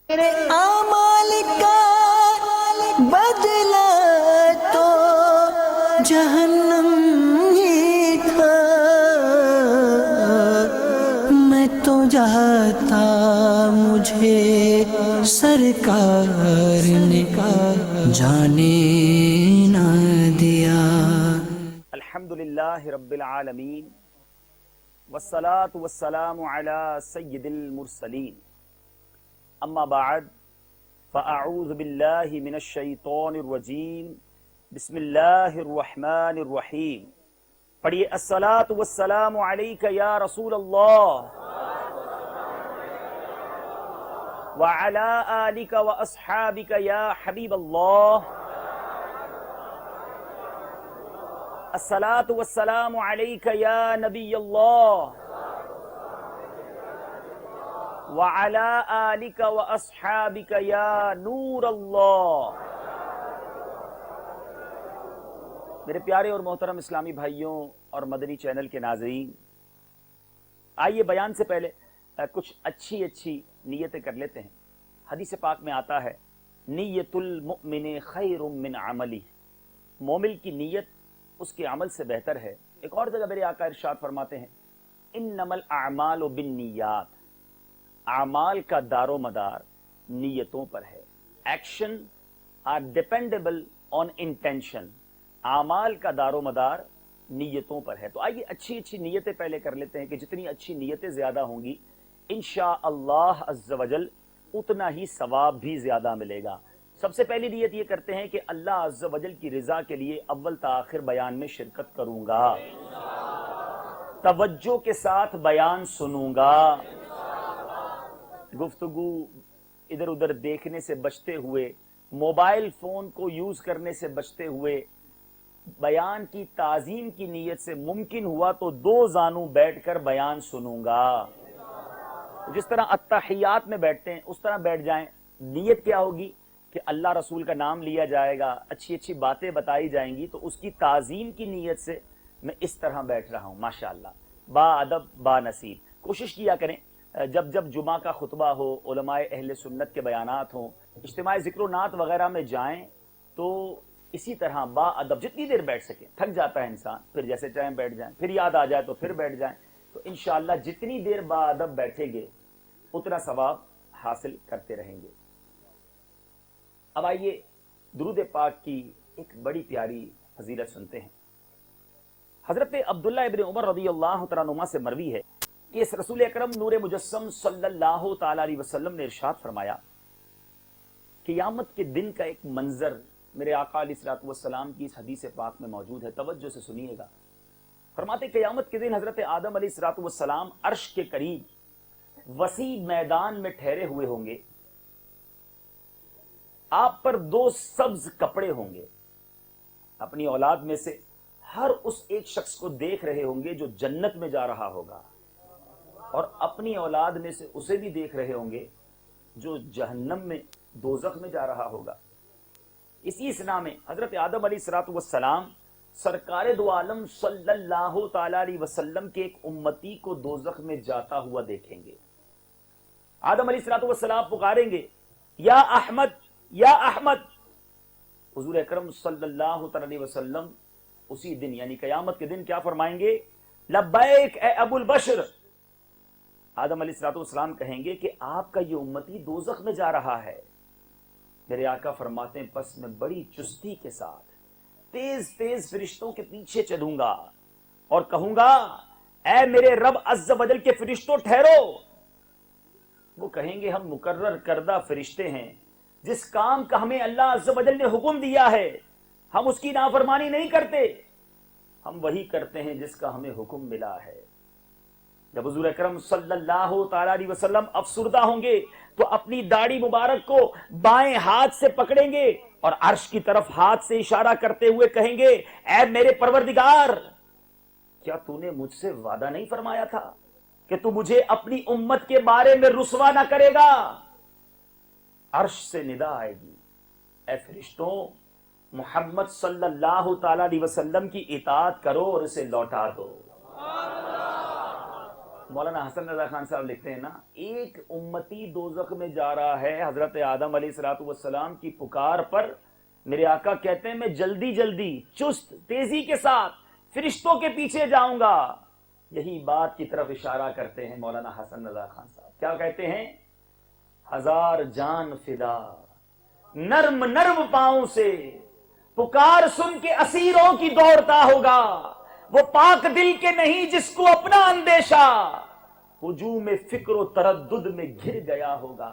میرے اعمال کا بدلہ تو جہنم ہی تھا، میں تو جاتا مجھے سرکار نے جانے نہ دیا۔ الحمدللہ رب العالمین والصلاة والسلام علی سید المرسلین، اما بعد فاعوذ باللہ من الشیطان الرجیم، بسم اللہ الرحمن الرحیم۔ پڑھیے الصلاة والسلام علیک یا رسول اللہ وعلی آلک واصحابک یا حبیب اللہ، الصلاة والسلام علیک یا نبی اللہ وعلی آلک واصحابک یا نور اللہ۔ میرے پیارے اور محترم اسلامی بھائیوں اور مدنی چینل کے ناظرین، آئیے بیان سے پہلے کچھ اچھی نیتیں کر لیتے ہیں۔ حدیث پاک میں آتا ہے نیت المؤمن خیر من عملی، مومن کی نیت اس کے عمل سے بہتر ہے۔ ایک اور جگہ میرے آقا ارشاد فرماتے ہیں انما الاعمال بالنیات، اعمال کا دار و مدار نیتوں پر ہے۔ Action are dependable on intention, اعمال کا دار و مدار نیتوں پر ہے۔ تو آئیے اچھی نیتیں پہلے کر لیتے ہیں کہ جتنی اچھی نیتیں زیادہ ہوں گی انشاءاللہ عز و جل اتنا ہی ثواب بھی زیادہ ملے گا۔ سب سے پہلی نیت یہ کرتے ہیں کہ اللہ عز و جل کی رضا کے لیے اول تا آخر بیان میں شرکت کروں گا، توجہ کے ساتھ بیان سنوں گا، گفتگو ادھر ادھر دیکھنے سے بچتے ہوئے، موبائل فون کو یوز کرنے سے بچتے ہوئے، بیان کی تعظیم کی نیت سے ممکن ہوا تو دو زانوں بیٹھ کر بیان سنوں گا۔ جس طرح اتحیات میں بیٹھتے ہیں اس طرح بیٹھ جائیں۔ نیت کیا ہوگی کہ اللہ رسول کا نام لیا جائے گا، اچھی باتیں بتائی جائیں گی، تو اس کی تعظیم کی نیت سے میں اس طرح بیٹھ رہا ہوں۔ ماشاءاللہ، با ادب با نصیب۔ کوشش کیا کریں جب جمعہ کا خطبہ ہو، علماء اہل سنت کے بیانات ہوں، اجتماع ذکر و نعت وغیرہ میں جائیں تو اسی طرح با ادب جتنی دیر بیٹھ سکیں۔ تھک جاتا ہے انسان، پھر جیسے چاہیں بیٹھ جائیں، پھر یاد آ جائے تو پھر بیٹھ جائیں۔ تو انشاءاللہ جتنی دیر با ادب بیٹھیں گے اتنا ثواب حاصل کرتے رہیں گے۔ اب آئیے درود پاک کی ایک بڑی پیاری فضیلت سنتے ہیں۔ حضرت عبداللہ ابن عمر رضی اللہ تعالیٰ عنہما سے مروی ہے کہ اس رسول اکرم نور مجسم صلی اللہ تعالی علیہ وسلم نے ارشاد فرمایا، قیامت کے دن کا ایک منظر میرے آقا علیہ الصلوۃ والسلام کی اس حدیث پاک میں موجود ہے، توجہ سے سنیے گا۔ فرماتے قیامت کے دن حضرت آدم علیہ الصلوۃ والسلام عرش کے قریب وسیع میدان میں ٹھہرے ہوئے ہوں گے، آپ پر دو سبز کپڑے ہوں گے، اپنی اولاد میں سے ہر اس ایک شخص کو دیکھ رہے ہوں گے جو جنت میں جا رہا ہوگا، اور اپنی اولاد میں سے اسے بھی دیکھ رہے ہوں گے جو جہنم میں دوزخ میں جا رہا ہوگا۔ اسی اسنا میں حضرت آدم علیہ الصلوۃ والسلام سرکار دو عالم صلی اللہ تعالی علیہ وسلم کے ایک امتی کو دوزخ میں جاتا ہوا دیکھیں گے۔ آدم علیہ الصلوۃ والسلام پکاریں گے یا احمد یا احمد، حضور اکرم صلی اللہ تعالی علیہ وسلم اسی دن یعنی قیامت کے دن کیا فرمائیں گے؟ لبیک اے ابو البشر۔ آدم علیہ الصلوۃ والسلام کہیں گے کہ آپ کا یہ امتی دوزخ میں جا رہا ہے۔ میرے آقا فرماتے ہیں پس میں بڑی چستی کے ساتھ تیز فرشتوں کے پیچھے چلوں گا اور کہوں گا اے میرے رب عز و جل کے فرشتوں ٹھہرو۔ وہ کہیں گے ہم مقرر کردہ فرشتے ہیں، جس کام کا ہمیں اللہ عز و جل نے حکم دیا ہے ہم اس کی نافرمانی نہیں کرتے، ہم وہی کرتے ہیں جس کا ہمیں حکم ملا ہے۔ جب حضور اکرم صلی اللہ تعالی علیہ وسلم افسردہ ہوں گے تو اپنی داڑھی مبارک کو بائیں ہاتھ سے پکڑیں گے اور عرش کی طرف ہاتھ سے اشارہ کرتے ہوئے کہیں گے اے میرے پروردگار، کیا تو نے مجھ سے وعدہ نہیں فرمایا تھا کہ تو مجھے اپنی امت کے بارے میں رسوا نہ کرے گا؟ عرش سے ندا آئے گی اے فرشتوں، محمد صلی اللہ تعالی علیہ وسلم کی اطاعت کرو اور اسے لوٹا دو۔ مولانا حسن رضا خان صاحب لکھتے ہیں نا، ایک امتی دوزخ میں جا رہا ہے حضرت آدم علیہ الصلوۃ والسلام کی پکار پر میرے آقا کہتے ہیں میں جلدی جلدی چست تیزی کے ساتھ فرشتوں کے پیچھے جاؤں گا. یہی بات کی طرف اشارہ کرتے ہیں مولانا حسن رضا خان صاحب. کیا کہتے ہیں؟ ہزار جان فدا نرم نرم پاؤں سے پکار سن کے اسیروں کی دوڑتا ہوگا. وہ پاک دل کے نہیں جس کو اپنا اندیشہ ہجوم فکر و تردد میں گر گیا ہوگا.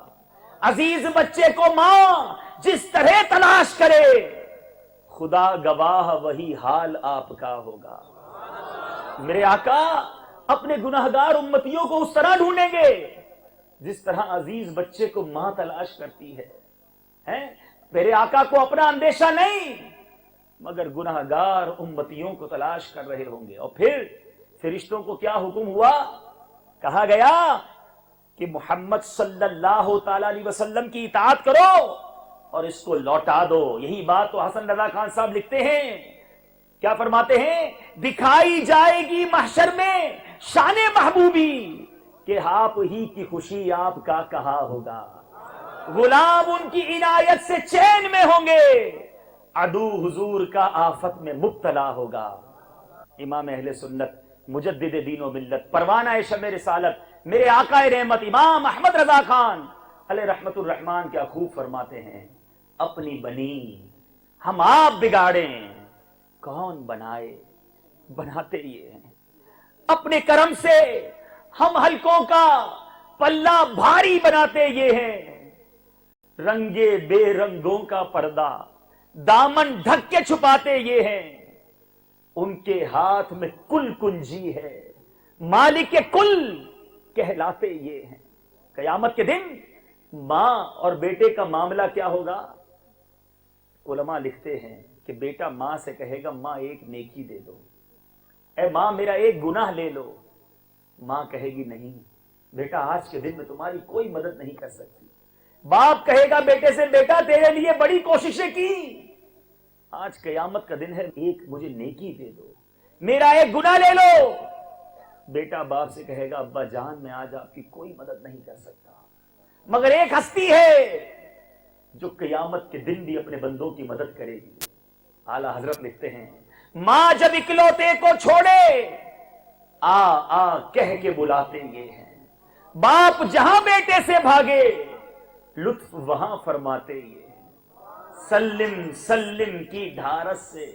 عزیز بچے کو ماں جس طرح تلاش کرے خدا گواہ وہی حال آپ کا ہوگا. میرے آقا اپنے گناہگار امتیوں کو اس طرح ڈھونڈیں گے جس طرح عزیز بچے کو ماں تلاش کرتی ہے. میرے آقا کو اپنا اندیشہ نہیں مگر گناہگار امتیوں کو تلاش کر رہے ہوں گے. اور پھر فرشتوں کو کیا حکم ہوا؟ کہا گیا کہ محمد صلی اللہ تعالی علیہ وسلم کی اطاعت کرو اور اس کو لوٹا دو. یہی بات تو حسن رضا خان صاحب لکھتے ہیں. کیا فرماتے ہیں؟ دکھائی جائے گی محشر میں شان محبوبی کہ آپ ہی کی خوشی آپ کا کہا ہوگا. غلام ان کی عنایت سے چین میں ہوں گے، عدو حضور کا آفت میں مبتلا ہوگا. امام اہل سنت مجدد دین و ملت پروانہ شمع رسالت میرے آقا رحمت امام احمد رضا خان علیہ رحمت الرحمان کیا خوب فرماتے ہیں، اپنی بنی ہم آپ بگاڑیں کون بنائے، بناتے یہ ہیں. اپنے کرم سے ہم حلقوں کا پلہ بھاری بناتے یہ ہیں. رنگے بے رنگوں کا پردہ دامن ڈھک کے چھپاتے یہ ہیں. ان کے ہاتھ میں کل کنجی ہے، مالک کل کہلاتے یہ ہیں. قیامت کے دن ماں اور بیٹے کا معاملہ کیا ہوگا؟ علماء لکھتے ہیں کہ بیٹا ماں سے کہے گا ماں ایک نیکی دے دو، اے ماں میرا ایک گناہ لے لو. ماں کہے گی نہیں بیٹا آج کے دن میں تمہاری کوئی مدد نہیں کر سکتی. باپ کہے گا بیٹے سے بیٹا تیرے لیے بڑی کوششیں کی، آج قیامت کا دن ہے ایک مجھے نیکی دے دو، میرا ایک گناہ لے لو. بیٹا باپ سے کہے گا ابا جان میں آج آپ کی کوئی مدد نہیں کر سکتا، مگر ایک ہستی ہے جو قیامت کے دن بھی اپنے بندوں کی مدد کرے گی. اعلی حضرت لکھتے ہیں ماں جب اکلوتے کو چھوڑے آ آ کہہ کے بلاتے یہ ہیں. باپ جہاں بیٹے سے بھاگے لطف وہاں فرماتے یہ ہیں. سلم سلم کی ڈھارس سے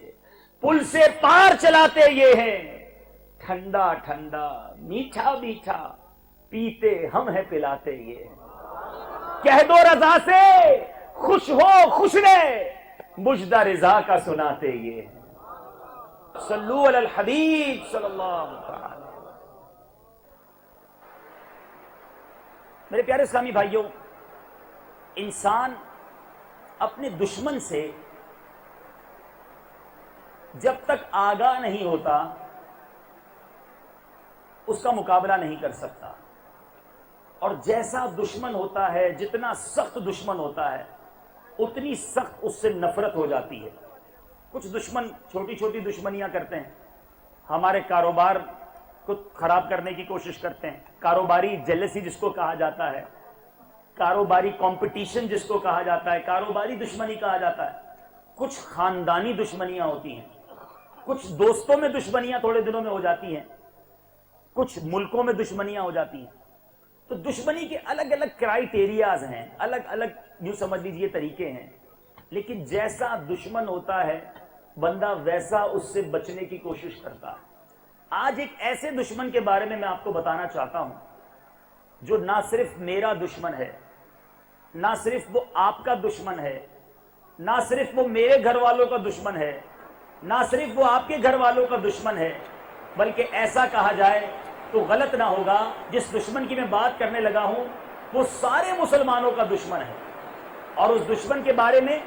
پل سے پار چلاتے یہ ہیں. ٹھنڈا ٹھنڈا میٹھا میٹھا پیتے ہم ہیں پلاتے یہ ہیں. کہہ دو رضا سے خوش ہو خوش رہے مجدہ رضا کا سناتے یہ ہیں. صلو علی الحبیب صلی اللہ تعالی. میرے پیارے اسلامی بھائیوں، انسان اپنے دشمن سے جب تک آگاہ نہیں ہوتا اس کا مقابلہ نہیں کر سکتا. اور جیسا دشمن ہوتا ہے، جتنا سخت دشمن ہوتا ہے اتنی سخت اس سے نفرت ہو جاتی ہے. کچھ دشمن چھوٹی چھوٹی دشمنیاں کرتے ہیں، ہمارے کاروبار کو خراب کرنے کی کوشش کرتے ہیں. کاروباری جیلسی جس کو کہا جاتا ہے، کاروباری کمپٹیشن جس کو کہا جاتا ہے، کاروباری دشمنی کہا جاتا ہے. کچھ خاندانی دشمنیاں ہوتی ہیں، کچھ دوستوں میں دشمنیاں تھوڑے دنوں میں ہو جاتی ہیں، کچھ ملکوں میں دشمنیاں ہو جاتی ہیں. تو دشمنی کے الگ الگ کرائیٹیریاز ہیں، الگ الگ یوں سمجھ لیجئے طریقے ہیں. لیکن جیسا دشمن ہوتا ہے بندہ ویسا اس سے بچنے کی کوشش کرتا ہے. آج ایک ایسے دشمن کے بارے میں آپ کو بتانا چاہتا ہوں جو نہ صرف میرا دشمن ہے، نہ صرف وہ آپ کا دشمن ہے، نہ صرف وہ میرے گھر والوں کا دشمن ہے، نہ صرف وہ آپ کے گھر والوں کا دشمن ہے، بلکہ ایسا کہا جائے تو غلط نہ ہوگا جس دشمن کی میں بات کرنے لگا ہوں وہ سارے مسلمانوں کا دشمن ہے. اور اس دشمن کے بارے میں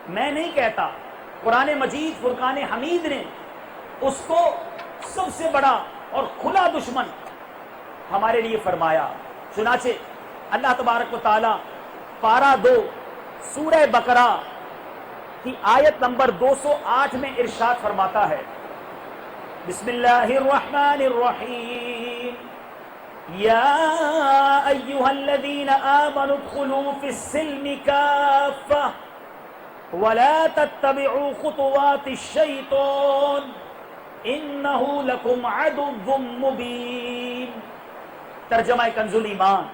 میں نہیں کہتا، قرآن مجید فرقان حمید نے اس کو سب سے بڑا اور کھلا دشمن ہمارے لیے فرمایا. چنانچہ اللہ تبارک و تعالی پارہ 2 سورہ بقرہ کی آیت نمبر 208 میں ارشاد فرماتا ہے، بسم اللہ الرحمن الرحیم یا ایھا الذین آمنوا ادخلوا فی السلم کافہ ولا تتبعوا خطوات الشیطان انہ لکم عدو مبین۔ ترجمہ کنز الایمان،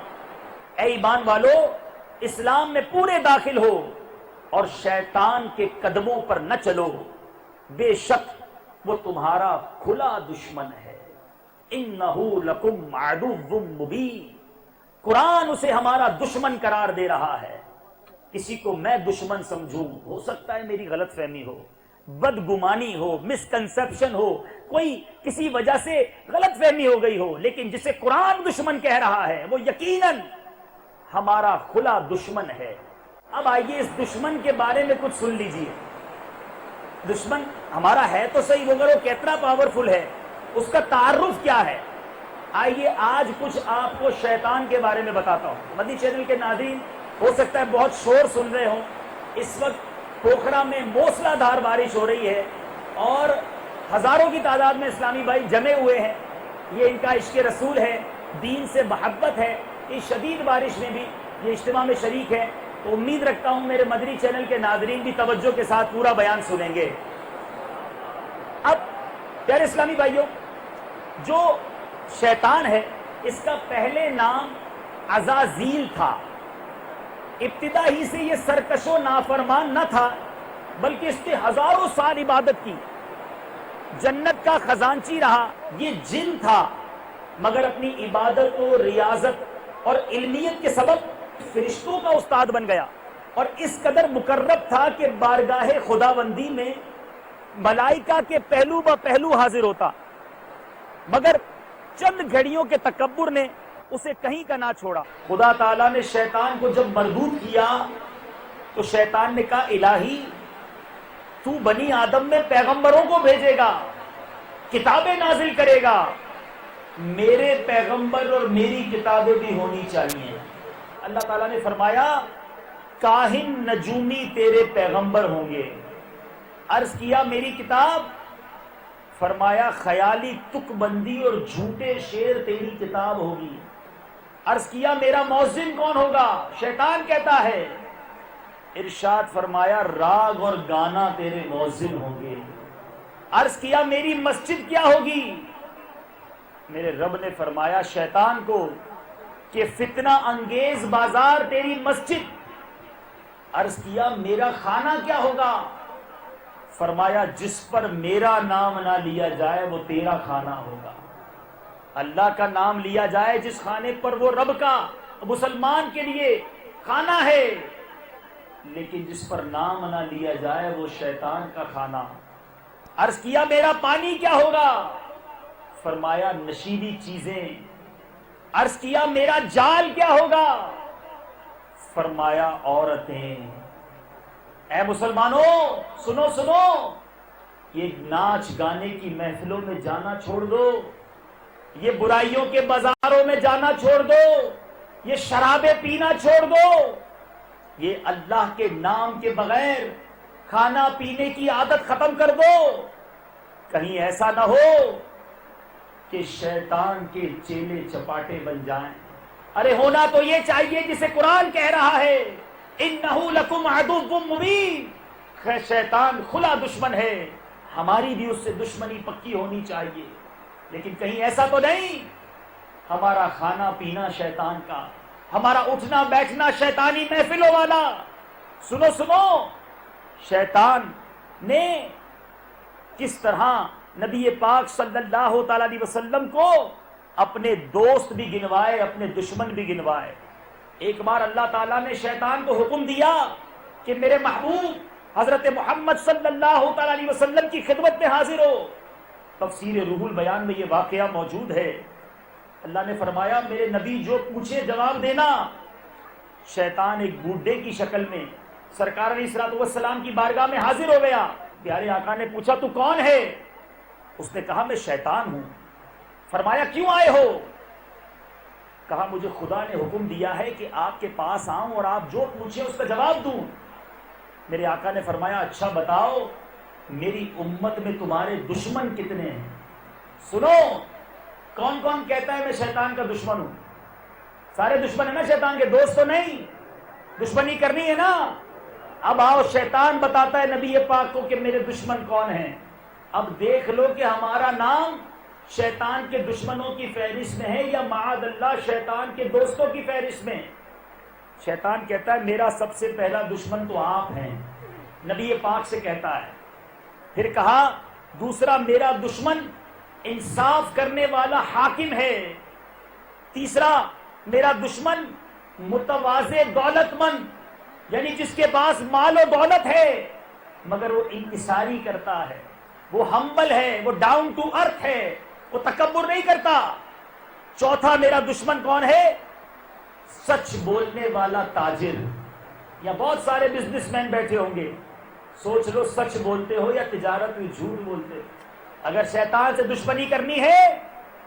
اے ایمان والو اسلام میں پورے داخل ہو اور شیطان کے قدموں پر نہ چلو، بے شک وہ تمہارا کھلا دشمن ہے۔ انہ لکم عدو مبین، قرآن اسے ہمارا دشمن قرار دے رہا ہے۔ کسی کو میں دشمن سمجھوں، ہو سکتا ہے میری غلط فہمی ہو، بدگمانی ہو، مسکنسپشن ہو، کوئی کسی وجہ سے غلط فہمی ہو گئی ہو، لیکن جسے قرآن دشمن کہہ رہا ہے وہ یقیناً ہمارا کھلا دشمن ہے۔ اب آئیے اس دشمن کے بارے میں کچھ سن لیجئے۔ دشمن ہمارا ہے تو صحیح، مگر وہ کتنا پاورفل ہے، اس کا تعارف کیا ہے؟ آئیے آج کچھ آپ کو شیطان کے بارے میں بتاتا ہوں۔ مدنی چینل کے ناظرین ہو سکتا ہے بہت شور سن رہے ہوں، اس وقت پوکھرا میں موسلا دھار بارش ہو رہی ہے اور ہزاروں کی تعداد میں اسلامی بھائی جمع ہوئے ہیں۔ یہ ان کا عشق رسول ہے، دین سے محبت ہے۔ اس شدید بارش میں بھی یہ اجتماع میں شریک ہے، تو امید رکھتا ہوں میرے مدنی چینل کے ناظرین بھی توجہ کے ساتھ پورا بیان سنیں گے۔ اب پیارے اسلامی بھائیوں، جو شیطان ہے اس کا پہلے نام عزازیل تھا۔ ابتدا ہی سے یہ سرکش و نافرمان نہ تھا، بلکہ اس نے ہزاروں سال عبادت کی، جنت کا خزانچی رہا۔ یہ جن تھا مگر اپنی عبادت و ریاضت اور علمیت کے سبب فرشتوں کا استاد بن گیا، اور اس قدر مقرب تھا کہ بارگاہ خداوندی میں ملائکہ کے پہلو بہ پہلو حاضر ہوتا، مگر چند گھڑیوں کے تکبر نے اسے کہیں کا نہ چھوڑا۔ خدا تعالیٰ نے شیطان کو جب مردود کیا تو شیطان نے کہا الہی تو بنی آدم میں پیغمبروں کو بھیجے گا، کتابیں نازل کرے گا، میرے پیغمبر اور میری کتابیں بھی ہونی چاہیے۔ اللہ تعالیٰ نے فرمایا کاہن نجومی تیرے پیغمبر ہوں گے۔ عرض کیا میری کتاب؟ فرمایا خیالی تک بندی اور جھوٹے شعر تیری کتاب ہوگی۔ عرض کیا میرا مؤذن کون ہوگا؟ شیطان کہتا ہے۔ ارشاد فرمایا راگ اور گانا تیرے مؤذن ہوں گے۔ عرض کیا میری مسجد کیا ہوگی؟ میرے رب نے فرمایا شیطان کو کہ فتنہ انگیز بازار تیری مسجد۔ عرض کیا میرا کھانا کیا ہوگا؟ فرمایا جس پر میرا نام نہ لیا جائے وہ تیرا کھانا ہوگا۔ اللہ کا نام لیا جائے جس کھانے پر وہ رب کا مسلمان کے لیے کھانا ہے، لیکن جس پر نام نہ لیا جائے وہ شیطان کا کھانا۔ عرض کیا میرا پانی کیا ہوگا؟ فرمایا نشیلی چیزیں۔ عرض کیا میرا جال کیا ہوگا؟ فرمایا عورتیں۔ اے مسلمانوں سنو سنو، یہ ناچ گانے کی محفلوں میں جانا چھوڑ دو، یہ برائیوں کے بازاروں میں جانا چھوڑ دو، یہ شرابیں پینا چھوڑ دو، یہ اللہ کے نام کے بغیر کھانا پینے کی عادت ختم کر دو۔ کہیں ایسا نہ ہو کہ شیطان کے چیلے چپاٹے بن جائیں۔ ارے ہونا تو یہ چاہیے جسے قرآن کہہ رہا ہے انہ لکم عدو مبین، شیطان کھلا دشمن ہے، ہماری بھی اس سے دشمنی پکی ہونی چاہیے۔ لیکن کہیں ایسا تو نہیں ہمارا کھانا پینا شیطان کا، ہمارا اٹھنا بیٹھنا شیطانی محفلوں والا۔ سنو سنو، شیطان نے کس طرح نبی پاک صلی اللہ تعالی علیہ وسلم کو اپنے دوست بھی گنوائے، اپنے دشمن بھی گنوائے۔ ایک بار اللہ تعالیٰ نے شیطان کو حکم دیا کہ میرے محبوب حضرت محمد صلی اللہ تعالی علیہ وسلم کی خدمت میں حاضر ہو۔ تفسیر روح البیان میں یہ واقعہ موجود ہے۔ اللہ نے فرمایا میرے نبی جو پوچھے جواب دینا۔ شیطان ایک بوڑھے کی شکل میں سرکار علیہ الصلوۃ والسلام کی بارگاہ میں حاضر ہو گیا۔ پیارے آقا نے پوچھا تو کون ہے؟ اس نے کہا میں شیطان ہوں۔ فرمایا کیوں آئے ہو؟ کہا مجھے خدا نے حکم دیا ہے کہ آپ کے پاس آؤں اور آپ جو پوچھیں اس کا جواب دوں۔ میرے آقا نے فرمایا اچھا بتاؤ میری امت میں تمہارے دشمن کتنے ہیں؟ سنو، کون کون کہتا ہے میں شیطان کا دشمن ہوں؟ سارے دشمن ہیں نا شیطان کے، دوست تو نہیں، دشمنی کرنی ہے نا۔ اب آؤ، شیطان بتاتا ہے نبی پاک کو کہ میرے دشمن کون ہیں۔ اب دیکھ لو کہ ہمارا نام شیطان کے دشمنوں کی فہرست میں ہے یا معاذ اللہ شیطان کے دوستوں کی فہرست میں۔ شیطان کہتا ہے میرا سب سے پہلا دشمن تو آپ ہیں، نبی پاک سے کہتا ہے۔ پھر کہا دوسرا میرا دشمن انصاف کرنے والا حاکم ہے، تیسرا میرا دشمن متواضع دولت مند، یعنی جس کے پاس مال و دولت ہے مگر وہ انکساری کرتا ہے، وہ ہمبل ہے، وہ ڈاؤن ٹو ارتھ ہے، وہ تکبر نہیں کرتا۔ چوتھا میرا دشمن کون ہے؟ سچ بولنے والا تاجر۔ یا بہت سارے بزنس مین بیٹھے ہوں گے، سوچ لو سچ بولتے ہو یا تجارت میں جھوٹ بولتے ہو۔ اگر شیطان سے دشمنی کرنی ہے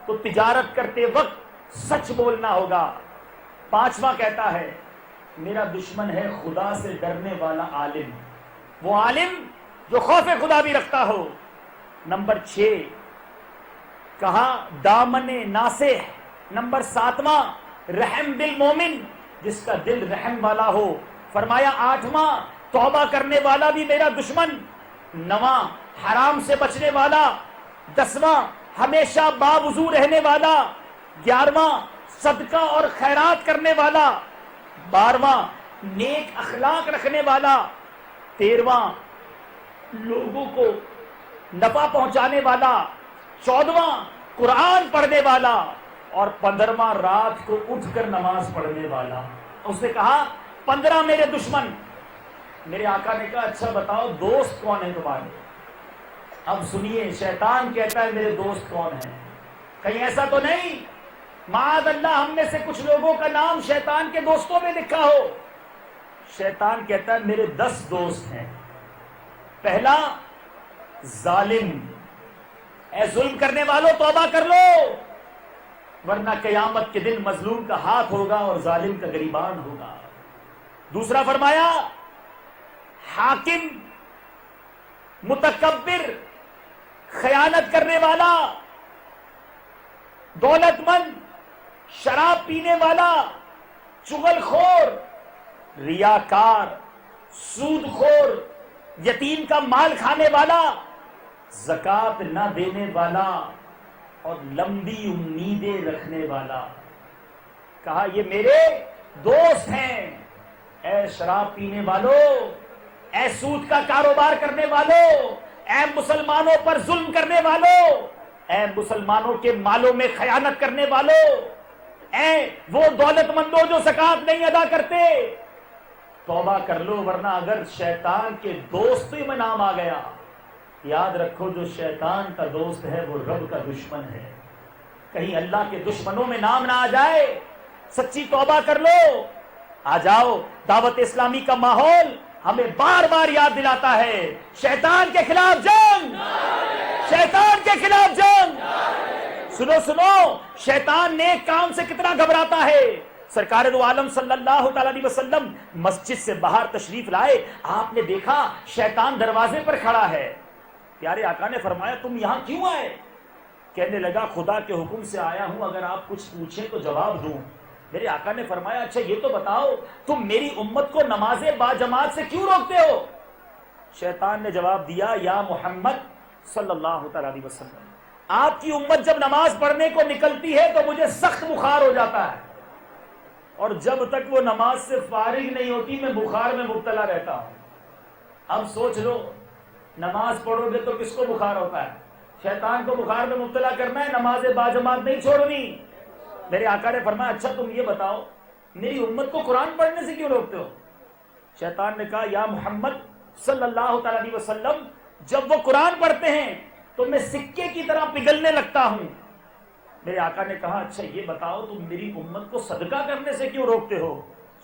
تو تجارت کرتے وقت سچ بولنا ہوگا۔ پانچواں کہتا ہے میرا دشمن ہے خدا سے ڈرنے والا عالم، وہ عالم جو خوف خدا بھی رکھتا ہو۔ نمبر 6 کہا دامن ناصح۔ نمبر 7واں رحم دل مومن، جس کا دل رحم والا ہو۔ فرمایا 8واں توبہ کرنے والا بھی میرا دشمن۔ 9واں حرام سے بچنے والا۔ 10واں ہمیشہ باوضو رہنے والا۔ 11واں صدقہ اور خیرات کرنے والا۔ 12واں نیک اخلاق رکھنے والا۔ 13واں لوگوں کو نفع پہنچانے والا۔ 14واں قرآن پڑھنے والا، اور 15واں رات کو اٹھ کر نماز پڑھنے والا۔ اس نے کہا 15 میرے دشمن۔ میرے آقا نے کہا اچھا بتاؤ دوست کون ہے تمہارے؟ اب سنیے، شیطان کہتا ہے میرے دوست کون ہیں؟ کہیں ایسا تو نہیں معاذ اللہ ہم میں سے کچھ لوگوں کا نام شیطان کے دوستوں میں لکھا ہو؟ شیطان کہتا ہے میرے 10 دوست ہیں۔ پہلا ظالم، اے ظلم کرنے والوں توبہ کر لو ورنہ قیامت کے دن مظلوم کا ہاتھ ہوگا اور ظالم کا گریبان ہوگا۔ دوسرا فرمایا حاکم، متکبر، خیانت کرنے والا، دولت مند، شراب پینے والا، چغل خور، ریاکار، سود خور، یتیم کا مال کھانے والا، زکات نہ دینے والا اور لمبی امیدیں رکھنے والا۔ کہا یہ میرے دوست ہیں۔ اے شراب پینے والوں، اے سود کا کاروبار کرنے والوں، اے مسلمانوں پر ظلم کرنے والوں، اے مسلمانوں کے مالوں میں خیانت کرنے والوں، اے وہ دولت مندوں جو زکات نہیں ادا کرتے، توبہ کر لو ورنہ اگر شیطان کے دوست میں نام آ گیا، یاد رکھو جو شیطان کا دوست ہے وہ رب کا دشمن ہے۔ کہیں اللہ کے دشمنوں میں نام نہ آ جائے۔ سچی توبہ کر لو۔ آ جاؤ، دعوت اسلامی کا ماحول ہمیں بار بار یاد دلاتا ہے شیطان کے خلاف جنگ، شیطان کے خلاف جنگ۔ سنو سنو، شیطان نیک کام سے کتنا گھبراتا ہے۔ سرکار دو عالم صلی اللہ تعالی علیہ وسلم مسجد سے باہر تشریف لائے، آپ نے دیکھا شیطان دروازے پر کھڑا ہے۔ پیارے آقا نے فرمایا تم یہاں کیوں آئے؟ کہنے لگا خدا کے حکم سے آیا ہوں، اگر آپ کچھ پوچھیں تو جواب دوں۔ میرے آقا نے فرمایا اچھا یہ تو بتاؤ تم میری امت کو نماز باجماعت سے کیوں روکتے ہو؟ شیطان نے جواب دیا یا محمد صلی اللہ تعالی علیہ وسلم، آپ کی امت جب نماز پڑھنے کو نکلتی ہے تو مجھے سخت بخار ہو جاتا ہے، اور جب تک وہ نماز سے فارغ نہیں ہوتی میں بخار میں مبتلا رہتا ہوں۔ اب سوچ لو، نماز پڑھو گے تو کس کو بخار ہوتا ہے؟ شیطان کو بخار میں مبتلا کرنا ہے، نماز باجماعت نہیں چھوڑنی۔ میرے آقا نے فرمایا اچھا تم یہ بتاؤ میری امت کو قرآن پڑھنے سے کیوں روکتے ہو؟ شیطان نے کہا یا محمد صلی اللہ تعالی علیہ وسلم، جب وہ قرآن پڑھتے ہیں تو میں سکے کی طرح پگھلنے لگتا ہوں۔ میرے آقا نے کہا اچھا یہ بتاؤ تم میری امت کو صدقہ کرنے سے کیوں روکتے ہو؟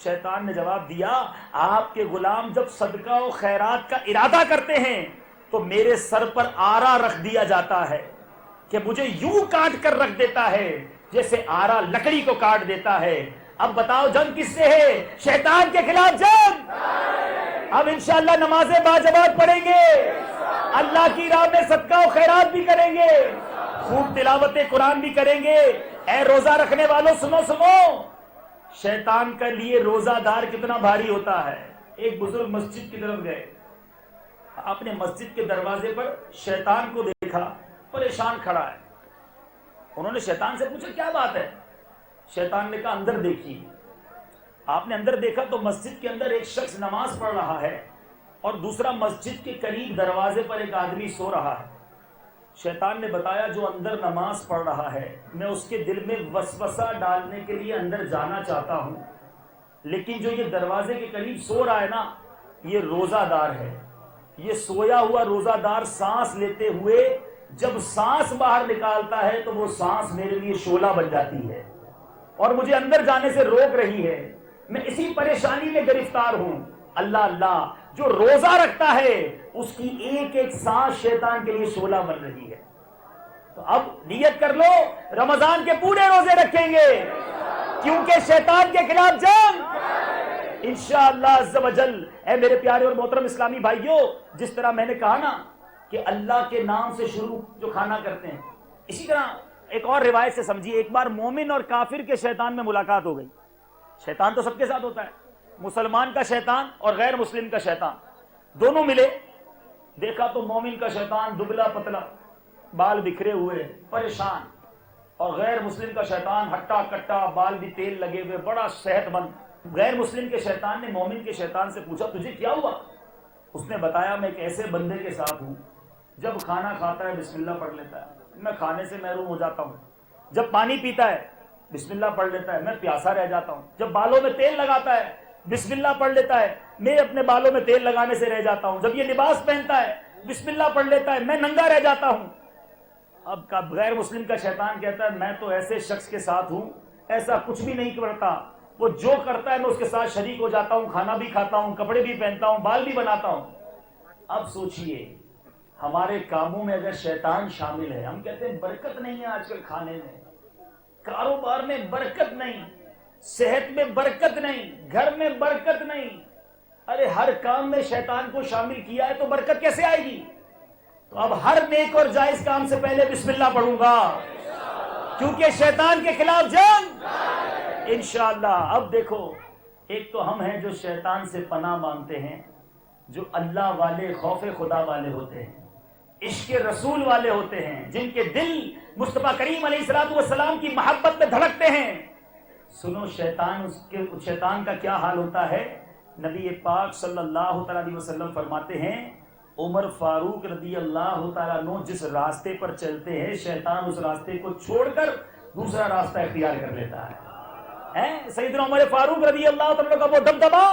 شیطان نے جواب دیا آپ کے غلام جب صدقہ و خیرات کا ارادہ کرتے ہیں تو میرے سر پر آرا رکھ دیا جاتا ہے کہ مجھے یوں کاٹ کر رکھ دیتا ہے جیسے آرا لکڑی کو کاٹ دیتا ہے۔ اب بتاؤ جنگ کس سے ہے؟ شیطان کے خلاف جنگ۔ اب انشاءاللہ نمازیں باجماعت پڑھیں گے، اللہ کی راہ میں صدقہ و خیرات بھی کریں گے، خوب تلاوت قرآن بھی کریں گے. اے روزہ رکھنے والوں سنو سنو, شیطان کے لیے روزہ دار کتنا بھاری ہوتا ہے. ایک بزرگ مسجد کی طرف گئے, آپ نے مسجد کے دروازے پر شیطان کو دیکھا پریشان کھڑا ہے. انہوں نے شیطان سے پوچھا کیا بات ہے؟ شیطان نے کہا اندر دیکھیے. آپ نے اندر دیکھا تو مسجد کے اندر ایک شخص نماز پڑھ رہا ہے اور دوسرا مسجد کے قریب دروازے پر ایک آدمی سو رہا ہے. شیطان نے بتایا جو اندر نماز پڑھ رہا ہے میں اس کے دل میں وسوسہ ڈالنے کے لیے اندر جانا چاہتا ہوں, لیکن جو یہ دروازے کے قریب سو رہا ہے نا یہ روزہ دار ہے. یہ سویا ہوا روزہ دار سانس لیتے ہوئے جب سانس باہر نکالتا ہے تو وہ سانس میرے لیے شعلہ بن جاتی ہے اور مجھے اندر جانے سے روک رہی ہے. میں اسی پریشانی میں گرفتار ہوں. اللہ اللہ, جو روزہ رکھتا ہے اس کی ایک ایک سانس شیطان کے لیے شعلہ بن رہی ہے. تو اب نیت کر لو رمضان کے پورے روزے رکھیں گے کیونکہ شیطان کے خلاف جنگ انشاءاللہ عز و جل. اے میرے پیارے اور محترم اسلامی بھائیوں, جس طرح میں نے کہا نا کہ اللہ کے نام سے شروع جو کھانا کرتے ہیں, اسی طرح ایک اور روایت سے سمجھیے. ایک بار مومن اور کافر کے شیطان میں ملاقات ہو گئی. شیطان تو سب کے ساتھ ہوتا ہے, مسلمان کا شیطان اور غیر مسلم کا شیطان دونوں ملے. دیکھا تو مومن کا شیطان دبلا پتلا, بال بکھرے ہوئے, پریشان, اور غیر مسلم کا شیطان ہٹا کٹا, بال بھی تیل لگے ہوئے, بڑا صحت مند. غیر مسلم کے شیطان نے مومن کے شیطان سے پوچھا تجھے کیا ہوا؟ اس نے بتایا میں ایک ایسے بندے کے ساتھ ہوں جب کھانا کھاتا ہے بسم اللہ پڑھ لیتا ہے, میں کھانے سے محروم ہو جاتا ہوں. جب پانی پیتا ہے بسم اللہ پڑھ لیتا ہے, میں پیاسا رہ جاتا ہوں. جب بالوں میں تیل لگاتا ہے بسم اللہ پڑھ لیتا ہے, میں اپنے بالوں میں تیل لگانے سے رہ جاتا ہوں. جب یہ لباس پہنتا ہے بسم اللہ پڑھ لیتا ہے, میں ننگا رہ جاتا ہوں. اب غیر مسلم کا شیطان کہتا ہے میں تو ایسے شخص کے ساتھ ہوں ایسا کچھ بھی نہیں کرتا, وہ جو کرتا ہے میں اس کے ساتھ شریک ہو جاتا ہوں, کھانا بھی کھاتا ہوں, کپڑے بھی پہنتا ہوں, بال بھی بناتا ہوں. اب سوچئے ہمارے کاموں میں اگر شیطان شامل ہے, ہم کہتے ہیں برکت نہیں ہے آج کل کھانے میں, کاروبار میں برکت نہیں, صحت میں برکت نہیں, گھر میں برکت نہیں. ارے ہر کام میں شیطان کو شامل کیا ہے تو برکت کیسے آئے گی؟ تو اب ہر نیک اور جائز کام سے پہلے بسم اللہ پڑھوں گا کیونکہ شیطان کے خلاف جنگ انشاءاللہ. اب دیکھو, ایک تو ہم ہیں جو شیطان سے پناہ مانگتے ہیں, جو اللہ والے, خوف خدا والے ہوتے ہیں, عشق رسول والے ہوتے ہیں, جن کے دل مصطفیٰ کریم علیہ الصلوۃ والسلام کی محبت میں دھڑکتے ہیں. سنو شیطان کا کیا حال ہوتا ہے. نبی پاک صلی اللہ علیہ وسلم فرماتے ہیں عمر فاروق رضی اللہ تعالیٰ عنہ جس راستے پر چلتے ہیں شیطان اس راستے کو چھوڑ کر دوسرا راستہ اختیار کر لیتا ہے. سیدنا عمر فاروق رضی اللہ تعالیٰ کا وہ دبدبا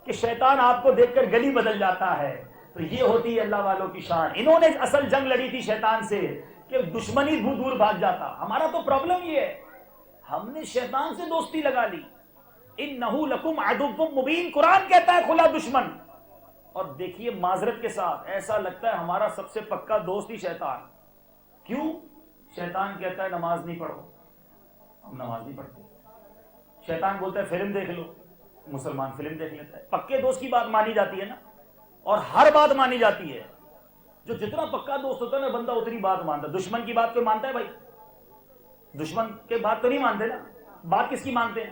کہ شیطان آپ کو دیکھ کر گلی بدل جاتا ہے. تو یہ ہوتی ہے اللہ والوں کی شان. انہوں نے اصل جنگ لڑی تھی شیطان سے کہ دشمنی دور بھاگ جاتا. ہمارا تو پرابلم یہ ہے ہم نے شیطان سے دوستی لگا لی. انہو لکم عدو مبین, قرآن کہتا ہے کھلا دشمن. اور دیکھیے معذرت کے ساتھ ایسا لگتا ہے ہمارا سب سے پکا دوست ہی شیطان. کیوں؟ شیطان کہتا ہے نماز نہیں پڑھو, ہم نماز نہیں پڑھتے. شیطان بولتا ہے فلم دیکھ لو, مسلمان فلم دیکھ لیتا ہے. پکے دوست کی بات مانی جاتی ہے نا, اور ہر بات مانی جاتی ہے. جو جتنا پکا دوست ہوتا ہے نا بندہ اتنی بات مانتا ہے. دشمن کی بات کوئی مانتا ہے بھائی؟ دشمن کے بات تو نہیں مانتے نا. بات کس کی مانتے ہیں؟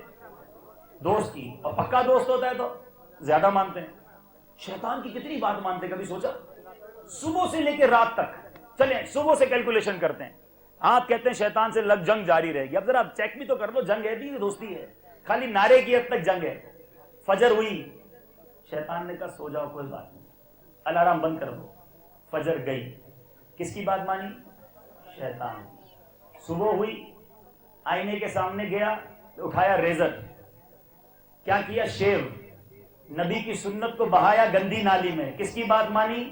دوست کی. اور پکا دوست ہوتا ہے تو زیادہ مانتے ہیں. شیطان کی کتنی بات مانتے ہیں, کبھی سوچا؟ صبح سے لے کے رات تک. چلیں صبح سے کیلکولیشن کرتے ہیں. آپ کہتے ہیں شیطان سے لگ جنگ جاری رہے گی. اب ذرا چیک بھی تو کر لو, جنگ ہے بھی دوستی ہے؟ خالی نعرے کی حد تک جنگ ہے. فجر ہوئی, شیطان نے کہا سو جاؤ کوئی بات نہیں, الارم بند کر دو. فجر گئی, کس کی بات مانی؟ شیطان. صبح ہوئی, آئینے کے سامنے گیا, اٹھایا ریزر, کیا کیا؟ شیو. نبی کی سنت کو بہایا گندی نالی میں, کس کی بات مانی؟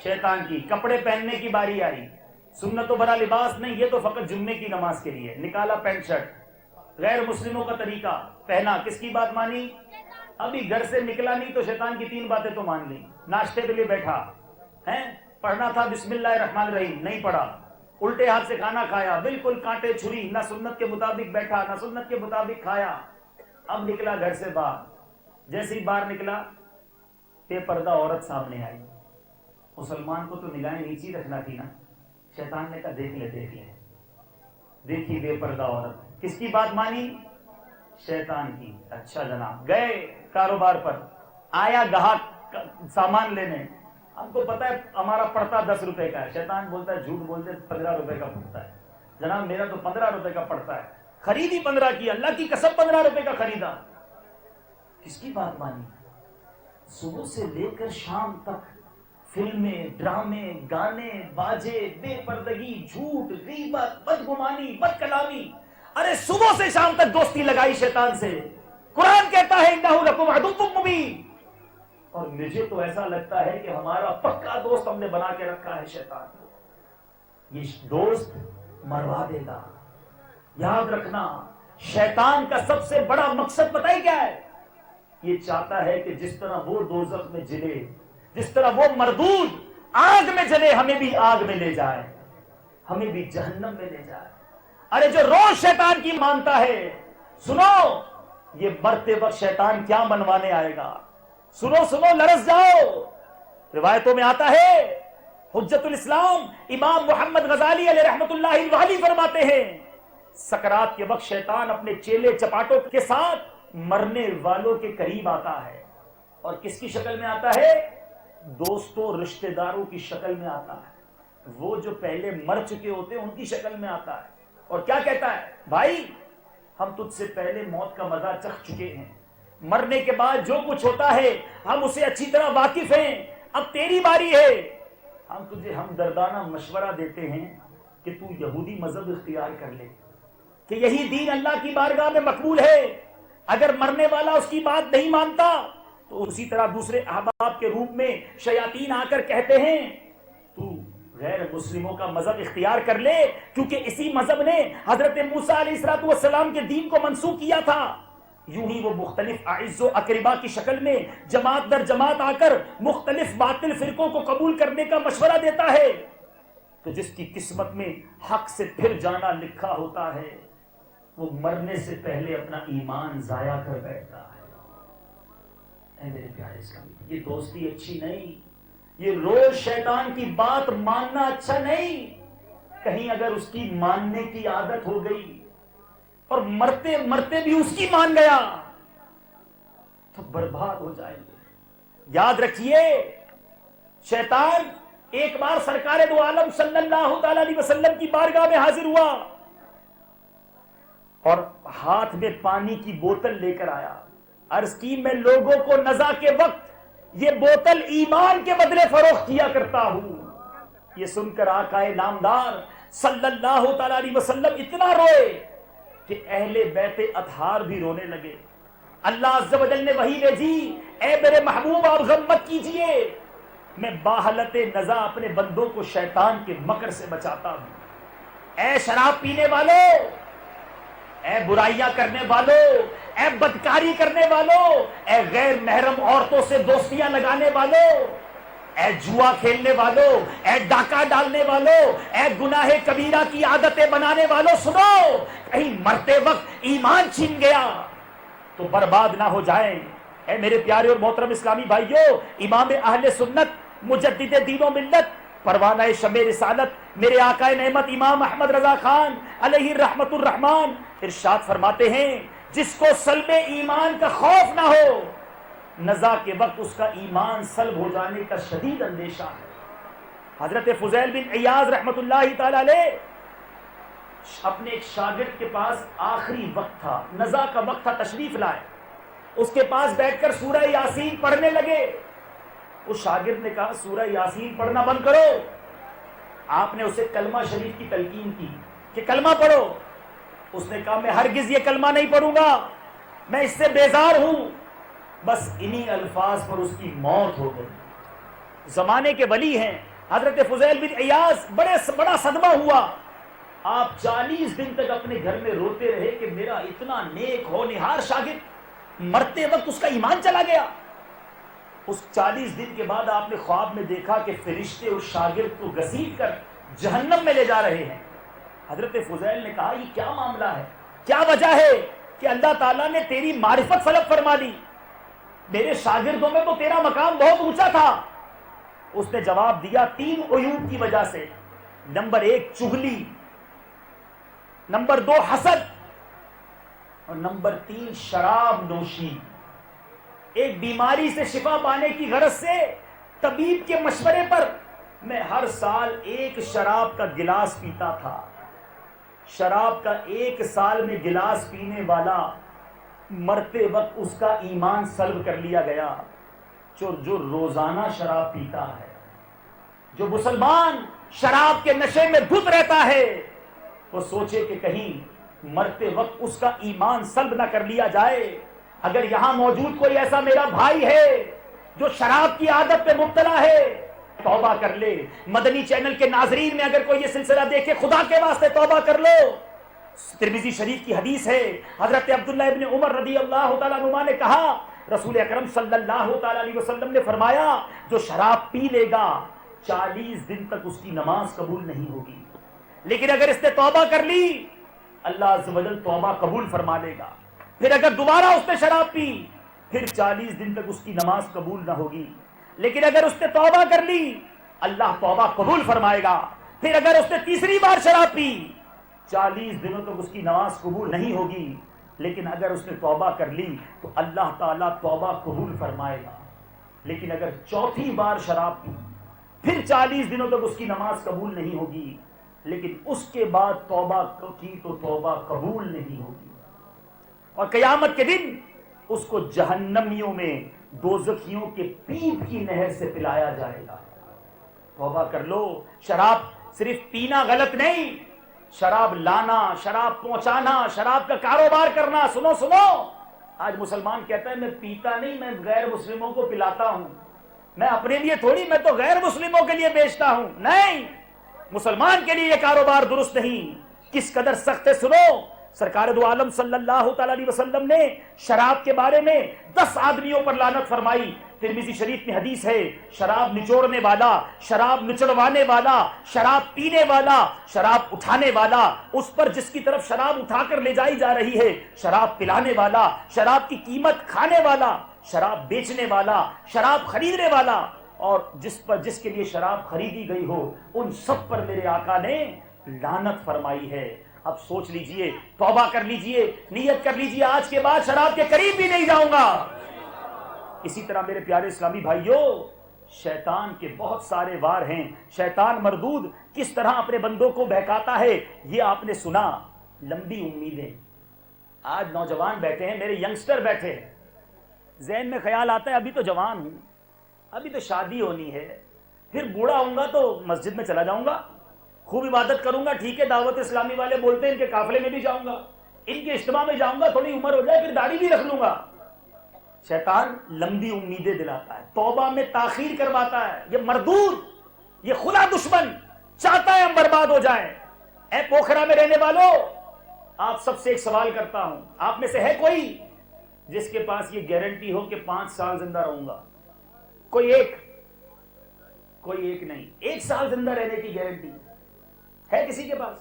شیطان کی. کپڑے پہننے کی باری آئی, سنت و بھرا لباس نہیں, یہ تو فقط جمعے کی نماز کے لیے. نکالا پینٹ شرٹ, غیر مسلموں کا طریقہ پہنا, کس کی بات مانی؟ ابھی گھر سے نکلا نہیں تو شیطان کی 3 باتیں تو مان لی. ناشتے کے لیے بیٹھا ہیں, پڑھنا تھا بسم اللہ الرحمن الرحیم, نہیں پڑھا, الٹے ہاتھ سے کھانا کھایا, بالکل کانٹے چھری, نہ سنت کے مطابق بیٹھا نہ سنت کے مطابق کھایا. اب نکلا گھر سے باہر, جیسے ہی باہر نکلا بے پردہ عورت سامنے آئی. مسلمان کو تو نگاہیں نیچی رکھنا تھی نا. شیطان نے کہا دیکھ لے, دیکھی بے پردہ عورت، کس کی بات مانی؟ شیطان کی۔ اچھا جناب، گئے کاروبار پر، آیا گاہک سامان لینے، ہم کو پتا ہے ہمارا پڑتا 10 روپے کا ہے، شیطان بولتا ہے جھوٹ بولتے 15 روپے کا پڑتا ہے، جناب میرا تو 15 روپے کا پڑتا ہے، خریدی 15 کی، اللہ کی قسم 15 روپے کا خریدا۔ کس کی بات مانی؟ صبح سے لے کر شام تک فلمیں، ڈرامے، گانے، باجے، بے پردگی، جھوٹ، غیبت، بدگمانی، بد کلامی، ارے صبح سے شام تک دوستی لگائی شیطان سے۔ قرآن کہتا ہے انہ لکم عدو مبین، اور مجھے تو ایسا لگتا ہے کہ ہمارا پکا دوست ہم نے بنا کے رکھا ہے شیطان کو، یہ دوست مروا دے گا۔ یاد رکھنا، شیطان کا سب سے بڑا مقصد پتہ ہے کیا ہے؟ یہ چاہتا ہے کہ جس طرح وہ دوزخ میں جلے، جس طرح وہ مردود آگ میں جلے، ہمیں بھی آگ میں لے جائے، ہمیں بھی جہنم میں لے جائے۔ ارے جو روز شیطان کی مانتا ہے، سنو یہ مرتے وقت شیطان کیا منوانے آئے گا، سنو سنو لرز جاؤ۔ روایتوں میں آتا ہے، حجت الاسلام امام محمد غزالی علیہ رحمت اللہ الوالی فرماتے ہیں، سکرات کے وقت شیطان اپنے چیلے چپاٹوں کے ساتھ مرنے والوں کے قریب آتا ہے، اور کس کی شکل میں آتا ہے؟ دوستوں رشتہ داروں کی شکل میں آتا ہے، وہ جو پہلے مر چکے ہوتے ہیں ان کی شکل میں آتا ہے، اور کیا کہتا ہے؟ بھائی ہم تجھ سے پہلے موت کا مزہ چکھ چکے ہیں، مرنے کے بعد جو کچھ ہوتا ہے ہم اسے اچھی طرح واقف ہیں، اب تیری باری ہے، ہم تجھے ہمدردانہ مشورہ دیتے ہیں کہ تو یہودی مذہب اختیار کر لے، کہ یہی دین اللہ کی بارگاہ میں مقبول ہے۔ اگر مرنے والا اس کی بات نہیں مانتا تو اسی طرح دوسرے احباب کے روپ میں شیاطین آ کر کہتے ہیں تو غیر مسلموں کا مذہب اختیار کر لے، کیونکہ اسی مذہب نے حضرت موسیٰ علیہ السلام کے دین کو منسوخ کیا تھا۔ یوں ہی وہ مختلف اعز و اقربا کی شکل میں جماعت در جماعت آ کر مختلف باطل فرقوں کو قبول کرنے کا مشورہ دیتا ہے۔ تو جس کی قسمت میں حق سے پھر جانا لکھا ہوتا ہے، وہ مرنے سے پہلے اپنا ایمان ضائع کر بیٹھتا ہے۔ اے میرے پیارے اسلامی، یہ دوستی اچھی نہیں، یہ روز شیطان کی بات ماننا اچھا نہیں۔ کہیں اگر اس کی ماننے کی عادت ہو گئی اور مرتے مرتے بھی اس کی مان گیا تو برباد ہو جائیں گے۔ یاد رکھیے، شیطان ایک بار سرکار دو عالم صلی اللہ تعالی علیہ وسلم کی بارگاہ میں حاضر ہوا اور ہاتھ میں پانی کی بوتل لے کر آیا، عرض کی میں لوگوں کو نزا کے وقت یہ بوتل ایمان کے بدلے فروخت کیا کرتا ہوں۔ یہ سن کر آقا نامدار صلی اللہ تعالی علیہ وسلم اتنا روئے کہ اہل بیت اطہار بھی رونے لگے۔ اللہ عز و جل نے وحی بھیجی، اے میرے محبوب آپ غم مت کیجئے، میں باحالت نزا اپنے بندوں کو شیطان کے مکر سے بچاتا ہوں۔ اے شراب پینے والوں، اے برائیاں کرنے والوں، اے بدکاری کرنے والوں، اے غیر محرم عورتوں سے دوستیاں لگانے والوں، اے جوا کھیلنے والوں، اے ڈاکہ ڈالنے والوں، اے گناہ کبیرہ کی عادتیں بنانے والوں، سنو، کہیں مرتے وقت ایمان چھن گیا تو برباد نہ ہو جائیں۔ اے میرے پیارے اور محترم اسلامی بھائیوں، امام اہل سنت، مجدد دین و ملت، پروانہ شمع رسالت، میرے آقا نعمت امام احمد رضا خان علیہ رحمت الرحمان ارشاد فرماتے ہیں، جس کو سلب ایمان کا خوف نہ ہو، نزا کے وقت اس کا ایمان سلب ہو جانے کا شدید اندیشہ ہے۔ حضرت فضیل بن عیاض رحمت اللہ تعالی علیہ اپنے ایک شاگرد کے پاس آخری وقت تھا، نزا کا وقت تھا، تشریف لائے، اس کے پاس بیٹھ کر سورہ یاسین پڑھنے لگے۔ اس شاگرد نے کہا سورہ یاسین پڑھنا بند کرو۔ آپ نے اسے کلمہ شریف کی تلقین کی کہ کلمہ پڑھو۔ اس نے کہا میں ہرگز یہ کلمہ نہیں پڑھوں گا، میں اس سے بیزار ہوں۔ بس انہی الفاظ پر اس کی موت ہو گئی۔ زمانے کے ولی ہیں حضرت فضیل بن عیاض، بڑا صدمہ ہوا۔ آپ 40 دن تک اپنے گھر میں روتے رہے کہ میرا اتنا نیک ہونہار شاگرد مرتے وقت اس کا ایمان چلا گیا۔ اس 40 دن کے بعد آپ نے خواب میں دیکھا کہ فرشتے اس شاگرد کو گھسیٹ کر جہنم میں لے جا رہے ہیں۔ حضرت فضیل نے کہا یہ کیا معاملہ ہے، کیا وجہ ہے کہ اللہ تعالیٰ نے تیری معرفت طلب فرما لی؟ میرے شاگردوں میں تو تیرا مقام بہت اونچا تھا۔ اس نے جواب دیا 3 عیوب کی وجہ سے۔ نمبر 1 چغلی، نمبر 2 حسد، اور نمبر 3 شراب نوشی۔ ایک بیماری سے شفا پانے کی غرض سے طبیب کے مشورے پر میں ہر سال ایک شراب کا گلاس پیتا تھا۔ شراب کا 1 سال میں گلاس پینے والا مرتے وقت اس کا ایمان سلب کر لیا گیا۔ جو روزانہ شراب پیتا ہے، جو مسلمان شراب کے نشے میں دھت رہتا ہے، وہ سوچے کہ کہیں مرتے وقت اس کا ایمان سلب نہ کر لیا جائے۔ اگر یہاں موجود کوئی ایسا میرا بھائی ہے جو شراب کی عادت پہ مبتلا ہے، توبہ کر لے۔ مدنی چینل کے ناظرین میں اگر کوئی یہ سلسلہ دیکھے، خدا کے واسطے توبہ کر لو۔ ترمذی شریف کی حدیث ہے، حضرت عبداللہ ابن عمر رضی اللہ تعالیٰ عنہما نے کہا، رسول اکرم صلی اللہ تعالیٰ علیہ وسلم نے فرمایا، جو شراب پی لے گا 40 دن تک اس کی نماز قبول نہیں ہوگی، لیکن اگر اس نے توبہ کر لی اللہ عز و جل توبہ قبول فرما لے گا۔ پھر اگر دوبارہ اس نے شراب پی پھر 40 دن تک اس کی نماز قبول نہ ہوگی، لیکن اگر اس نے توبہ کر لی اللہ توبہ قبول فرمائے گا۔ پھر اگر اس نے تیسری بار شراب پی 40 دنوں تک اس کی نماز قبول نہیں ہوگی، لیکن اگر اس نے توبہ کر لی تو اللہ تعالیٰ توبہ قبول فرمائے گا۔ لیکن اگر چوتھی بار شراب پی پھر 40 دنوں تک اس کی نماز قبول نہیں ہوگی، لیکن اس کے بعد توبہ کی تو توبہ قبول نہیں ہوگی، اور قیامت کے دن اس کو جہنمیوں میں دوزخیوں کے پیپ کی نہر سے پلایا جائے گا۔ توبہ کر لو۔ شراب صرف پینا غلط نہیں، شراب لانا، شراب پہنچانا، شراب کا کاروبار کرنا۔ سنو آج مسلمان کہتا ہے میں پیتا نہیں، میں غیر مسلموں کو پلاتا ہوں، میں اپنے لیے تھوڑی، میں تو غیر مسلموں کے لیے بیچتا ہوں۔ نہیں، مسلمان کے لیے یہ کاروبار درست نہیں۔ کس قدر سخت ہے سنو، سرکار دو عالم صلی اللہ تعالیٰ علیہ وسلم نے شراب کے بارے میں 10 آدمیوں پر لعنت فرمائی۔ ترمذی شریف میں حدیث ہے، شراب نچوڑنے والا، شراب نچڑوانے والا، شراب پینے والا، شراب اٹھانے والا، اس پر جس کی طرف شراب اٹھا کر لے جائی جا رہی ہے، شراب پلانے والا، شراب کی قیمت کھانے والا، شراب بیچنے والا، شراب خریدنے والا، اور جس کے لیے شراب خریدی گئی ہو، ان سب پر میرے آقا نے لعنت فرمائی ہے۔ اب سوچ لیجئے، توبہ کر لیجئے، نیت کر لیجئے، آج کے بعد شراب کے قریب بھی نہیں جاؤں گا۔ اسی طرح میرے پیارے اسلامی بھائیوں، شیطان کے بہت سارے وار ہیں۔ شیطان مردود کس طرح اپنے بندوں کو بہکاتا ہے یہ آپ نے سنا۔ لمبی امیدیں۔ آج نوجوان بیٹھے ہیں، میرے ینگسٹر بیٹھے ہیں، ذہن میں خیال آتا ہے ابھی تو جوان ہوں، ابھی تو شادی ہونی ہے، پھر بوڑھا ہوں گا تو مسجد میں چلا جاؤں گا، خوب عبادت کروں گا، ٹھیک ہے، دعوت اسلامی والے بولتے ہیں ان کے قافلے میں بھی جاؤں گا، ان کے اجتماع میں جاؤں گا، تھوڑی عمر ہو جائے پھر داڑھی بھی رکھ لوں گا۔ شیطان لمبی امیدیں دلاتا ہے، توبہ میں تاخیر کرواتا ہے۔ یہ مردود، یہ خدا دشمن چاہتا ہے ہم برباد ہو جائیں۔ اے پوکھرا میں رہنے والوں، آپ سب سے ایک سوال کرتا ہوں، آپ میں سے ہے کوئی جس کے پاس یہ گارنٹی ہو کہ 5 سال زندہ رہوں گا؟ کوئی ایک نہیں۔ 1 سال زندہ رہنے کی گارنٹی ہے کسی کے پاس؟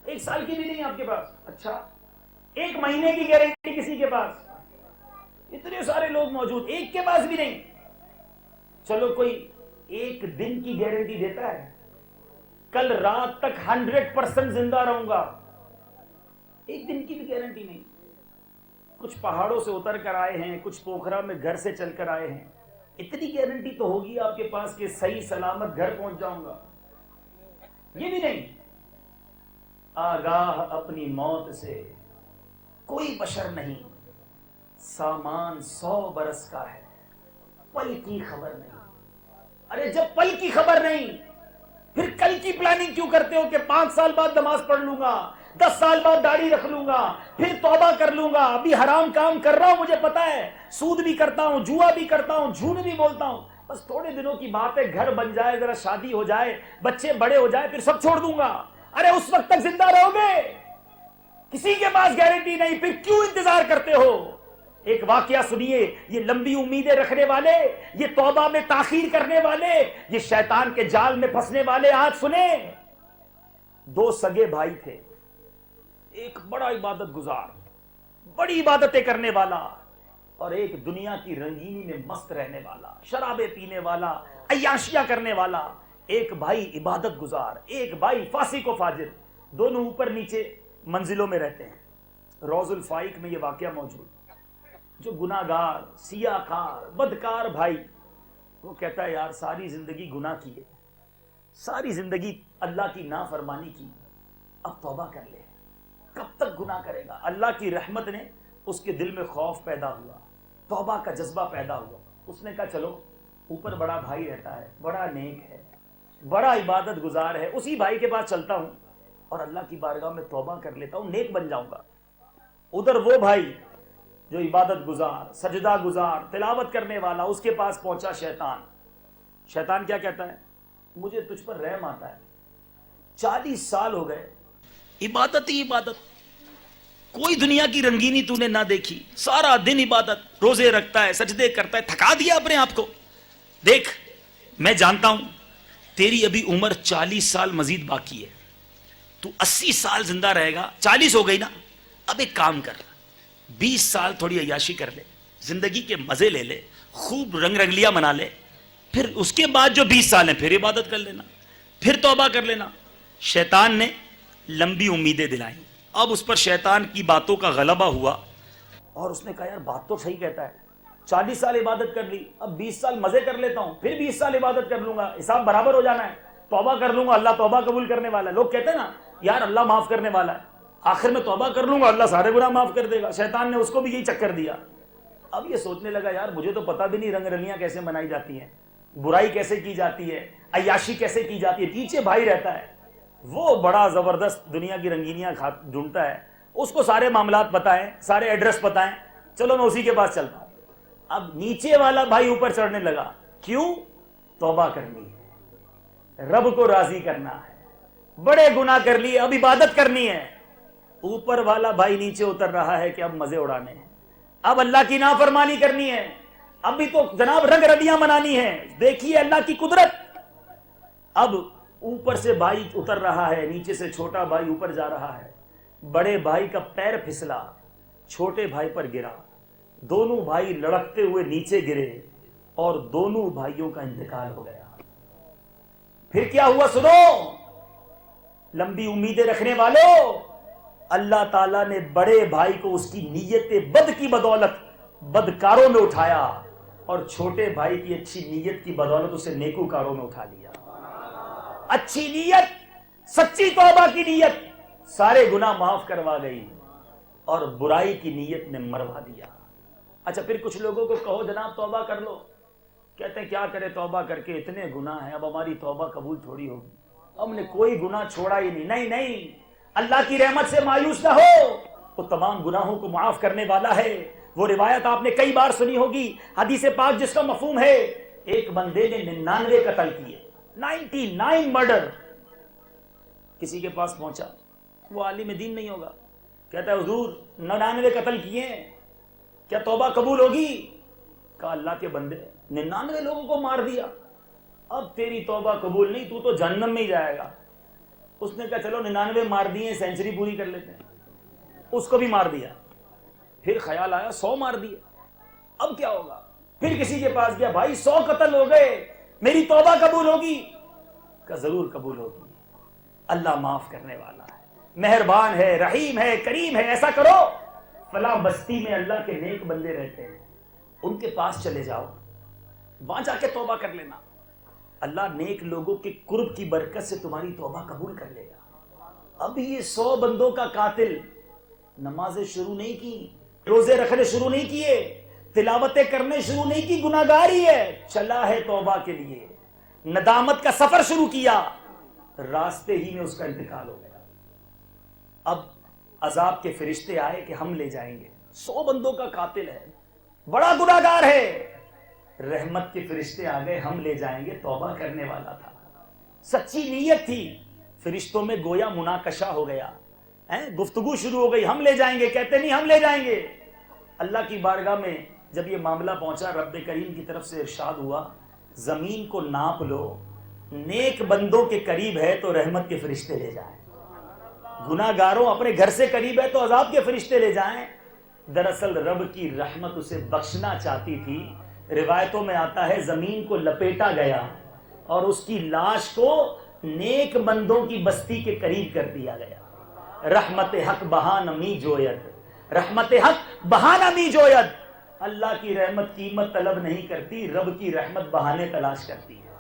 1 سال کی بھی نہیں آپ کے پاس؟ اچھا، 1 مہینے کی گارنٹی کسی کے پاس؟ اتنے سارے لوگ موجود، ایک کے پاس بھی نہیں۔ چلو کوئی 1 دن کی گارنٹی دیتا ہے، کل رات تک 100% زندہ رہوں گا، 1 دن کی بھی گارنٹی نہیں۔ کچھ پہاڑوں سے اتر کر آئے ہیں، کچھ پوکھرا میں گھر سے چل کر آئے ہیں، اتنی گارنٹی تو ہوگی آپ کے پاس کہ صحیح سلامت گھر پہنچ جاؤں گا، یہ بھی نہیں۔ آگاہ اپنی موت سے کوئی بشر نہیں، سامان 100 برس کا ہے، پل کی خبر نہیں۔ ارے جب پل کی خبر نہیں پھر کل کی پلاننگ کیوں کرتے ہو کہ 5 سال بعد نماز پڑھ لوں گا، 10 سال بعد داڑھی رکھ لوں گا، پھر توبہ کر لوں گا؟ ابھی حرام کام کر رہا ہوں، مجھے پتا ہے، سود بھی کرتا ہوں، جوا بھی کرتا ہوں، جھوٹ بھی بولتا ہوں، بس تھوڑے دنوں کی بات ہے، گھر بن جائے، ذرا شادی ہو جائے، بچے بڑے ہو جائے، پھر سب چھوڑ دوں گا۔ ارے اس وقت تک زندہ رہو گے؟ کسی کے پاس گارنٹی نہیں، پھر کیوں انتظار کرتے ہو؟ ایک واقعہ سنیے، یہ لمبی امیدیں رکھنے والے، یہ توبہ میں تاخیر کرنے والے، یہ شیطان کے جال میں پھنسنے والے آج سنیں۔ 2 سگے بھائی تھے، ایک بڑا عبادت گزار، بڑی عبادتیں کرنے والا، اور ایک دنیا کی رنگینی میں مست رہنے والا، شرابیں پینے والا، عیاشیاں کرنے والا۔ ایک بھائی عبادت گزار، ایک بھائی فاسق و فاجر، دونوں اوپر نیچے منزلوں میں رہتے ہیں. روض الفائق میں یہ واقعہ موجود. جو گناہگار، سیاہ کار، بدکار بھائی، وہ کہتا ہے یار ساری زندگی گناہ کیے، ساری زندگی اللہ کی نافرمانی کی، اب توبہ کر لے. کب تک گناہ کرے گا؟ اللہ کی رحمت نے اس کے دل میں خوف پیدا ہوا، توبہ کا جذبہ پیدا ہوا. اس نے کہا چلو اوپر بڑا بھائی رہتا ہے، بڑا نیک ہے، بڑا عبادت گزار ہے، اسی بھائی کے پاس چلتا ہوں اور اللہ کی بارگاہ میں توبہ کر لیتا ہوں، نیک بن جاؤں گا. ادھر وہ بھائی جو عبادت گزار، سجدہ گزار، تلاوت کرنے والا، اس کے پاس پہنچا شیطان. شیطان کیا کہتا ہے؟ مجھے تجھ پر رحم آتا ہے، 40 سال ہو گئے عبادت ہی عبادت، کوئی دنیا کی رنگینی تو نے نہ دیکھی، سارا دن عبادت، روزے رکھتا ہے، سجدے کرتا ہے، تھکا دیا اپنے آپ کو. دیکھ میں جانتا ہوں تیری ابھی عمر 40 سال مزید باقی ہے، تو 80 سال زندہ رہے گا. 40 ہو گئی نا، اب ایک کام کر، 20 سال تھوڑی عیاشی کر لے، زندگی کے مزے لے لے، خوب رنگ رنگلیاں منا لے، پھر اس کے بعد جو 20 سال ہیں پھر عبادت کر لینا، پھر توبہ کر لینا. شیطان نے لمبی امیدیں دلائیں. اب اس پر شیطان کی باتوں کا غلبہ ہوا اور اس نے کہا یار بات تو صحیح کہتا ہے، 40 سال عبادت کر لی، اب 20 سال مزے کر لیتا ہوں، پھر 20 سال عبادت کر لوں گا، حساب برابر ہو جانا ہے، توبہ کر لوں گا، اللہ توبہ قبول کرنے والا ہے. لوگ کہتے ہیں نا یار اللہ معاف کرنے والا ہے، آخر میں توبہ کر لوں گا اللہ سارے گناہ معاف کر دے گا. شیطان نے اس کو بھی یہی چکر دیا. اب یہ سوچنے لگا یار مجھے تو پتہ بھی نہیں رنگ رلیاں کیسے منائی جاتی ہیں، برائی کیسے کی جاتی ہے، عیاشی کیسے کی جاتی ہے. پیچھے بھائی رہتا ہے، وہ بڑا زبردست دنیا کی رنگینیاں ڈھونڈتا ہے، اس کو سارے معاملات پتہ ہیں، سارے ایڈریس پتہ ہیں، چلو میں اسی کے پاس چلتا ہوں. اب نیچے والا بھائی اوپر چڑھنے لگا، کیوں؟ توبہ کرنی ہے، رب کو راضی کرنا ہے، بڑے گناہ کر لیے، اب عبادت کرنی ہے. اوپر والا بھائی نیچے اتر رہا ہے کہ اب مزے اڑانے ہیں، اب اللہ کی نافرمانی کرنی ہے، اب بھی تو جناب رنگ ردیاں منانی ہیں. دیکھیے اللہ کی قدرت. اب اوپر سے بھائی اتر رہا ہے، نیچے سے چھوٹا بھائی اوپر جا رہا ہے. بڑے بھائی کا پیر پھسلا، چھوٹے بھائی پر گرا، دونوں بھائی لڑکتے ہوئے نیچے گرے اور دونوں بھائیوں کا انتقال ہو گیا. پھر کیا ہوا سنو لمبی امیدیں رکھنے والوں. اللہ تعالیٰ نے بڑے بھائی کو اس کی نیت بد کی بدولت بدکاروں میں اٹھایا اور چھوٹے بھائی کی اچھی نیت کی بدولت اسے نیکوکاروں میں اٹھا لیا. اچھی نیت، سچی توبہ کی نیت سارے گناہ معاف کروا گئی اور برائی کی نیت نے مروا دیا. اچھا پھر کچھ لوگوں کو کہو جناب توبہ کر لو، کہتے ہیں کیا کرے توبہ کر کے، اتنے گناہ ہیں اب ہماری توبہ قبول تھوڑی ہوگی، ہم نے کوئی گناہ چھوڑا ہی نہیں. نہیں نہیں، اللہ کی رحمت سے مایوس نہ ہو، وہ تمام گناہوں کو معاف کرنے والا ہے. وہ روایت آپ نے کئی بار سنی ہوگی، حدیث پاک جس کا مفہوم ہے ایک بندے نے 99 قتل کیے، 99 مرڈر. کسی کے پاس پہنچا، وہ عالم دین نہیں ہوگا، کہتا ہے حضور 99 قتل کیے ہیں، کیا توبہ قبول ہوگی؟ کہا اللہ کے بندے 99 لوگوں کو مار دیا، اب تیری توبہ قبول نہیں، تو جہنم میں ہی جائے گا. اس نے کہا چلو 99 مار دیے، سینچری پوری کر لیتے ہیں. اس کو بھی مار دیا. پھر خیال آیا 100 مار دیے، اب کیا ہوگا؟ پھر کسی کے پاس گیا، بھائی 100 قتل ہو گئے، میری توبہ قبول ہوگی؟ کہا ضرور قبول ہوگی، اللہ معاف کرنے والا ہے، مہربان ہے، رحیم ہے، کریم ہے. ایسا کرو فلاں بستی میں اللہ کے نیک بندے رہتے ہیں، ان کے پاس چلے جاؤ، وہاں جا کے توبہ کر لینا، اللہ نیک لوگوں کے قرب کی برکت سے تمہاری توبہ قبول کر لے گا. اب یہ 100 بندوں کا قاتل نمازیں شروع نہیں کی، روزے رکھنے شروع نہیں کیے، تلاوتیں کرنے شروع نہیں کی، گناہگار ہی ہے، چلا ہے توبہ کے لیے، ندامت کا سفر شروع کیا، راستے ہی میں اس کا انتقال ہو گیا. اب عذاب کے فرشتے آئے کہ ہم لے جائیں گے، 100 بندوں کا قاتل ہے، بڑا گناہگار ہے. رحمت کے فرشتے آ گئے، ہم لے جائیں گے، توبہ کرنے والا تھا، سچی نیت تھی. فرشتوں میں گویا مناقشہ ہو گیا، گفتگو شروع ہو گئی، ہم لے جائیں گے، کہتے نہیں ہم لے جائیں گے. اللہ کی بارگاہ میں جب یہ معاملہ پہنچا، رب کریم کی طرف سے ارشاد ہوا زمین کو ناپ لو، نیک بندوں کے قریب ہے تو رحمت کے فرشتے لے جائیں، گناہگاروں اپنے گھر سے قریب ہے تو عذاب کے فرشتے لے جائیں. دراصل رب کی رحمت اسے بخشنا چاہتی تھی. روایتوں میں آتا ہے زمین کو لپیٹا گیا اور اس کی لاش کو نیک بندوں کی بستی کے قریب کر دیا گیا. رحمت حق بہانہ می جوید، رحمت حق بہانہ می جوید۔ اللہ کی رحمت قیمت طلب نہیں کرتی، رب کی رحمت بہانے تلاش کرتی ہے۔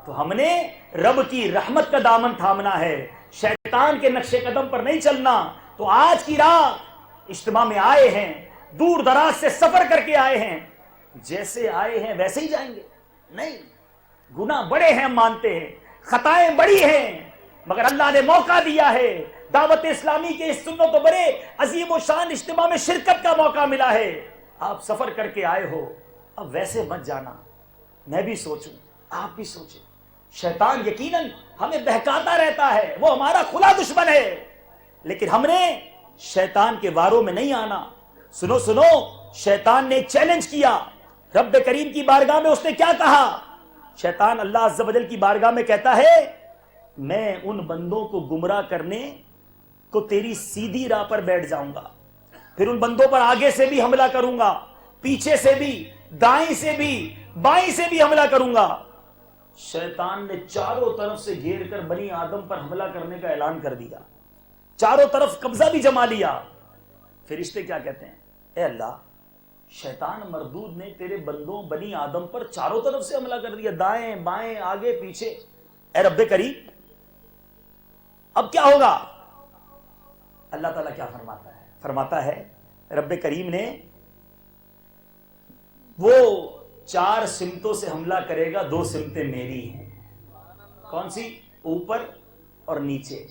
تو ہم نے رب کی رحمت کا دامن تھامنا ہے، شیطان کے نقش قدم پر نہیں چلنا۔ تو آج کی رات اجتماع میں آئے ہیں، دور دراز سے سفر کر کے آئے ہیں، جیسے آئے ہیں ویسے ہی جائیں گے؟ نہیں، گناہ بڑے ہیں، ہم مانتے ہیں، خطائیں بڑی ہیں، مگر اللہ نے موقع دیا ہے، دعوت اسلامی کے اس سنت و بڑے عظیم و شان اجتماع میں شرکت کا موقع ملا ہے۔ آپ سفر کر کے آئے ہو، اب ویسے مت جانا۔ میں بھی سوچوں، آپ بھی سوچیں، شیطان یقیناً ہمیں بہکاتا رہتا ہے، وہ ہمارا کھلا دشمن ہے، لیکن ہم نے شیطان کے واروں میں نہیں آنا۔ سنو سنو، شیطان نے ایک چیلنج کیا رب کریم کی بارگاہ میں۔ اس نے کیا کہا؟ شیطان اللہ عز و جل کی بارگاہ میں کہتا ہے، میں ان بندوں کو گمراہ کرنے کو تیری سیدھی راہ پر بیٹھ جاؤں گا، پھر ان بندوں پر آگے سے بھی حملہ کروں گا، پیچھے سے بھی، دائیں سے بھی، بائیں سے بھی حملہ کروں گا۔ شیطان نے چاروں طرف سے گھیر کر بنی آدم پر حملہ کرنے کا اعلان کر دیا، چاروں طرف قبضہ بھی جما لیا۔ فرشتے کیا کہتے ہیں؟ اے اللہ، شیطان مردود نے تیرے بندوں بنی آدم پر چاروں طرف سے حملہ کر دیا، دائیں بائیں آگے پیچھے، اے رب کریم اب کیا ہوگا؟ اللہ تعالیٰ کیا فرماتا ہے؟ فرماتا ہے رب کریم نے وہ 4 سمتوں سے حملہ کرے گا، 2 سمتیں میری ہیں۔ کون سی؟ اوپر اور نیچے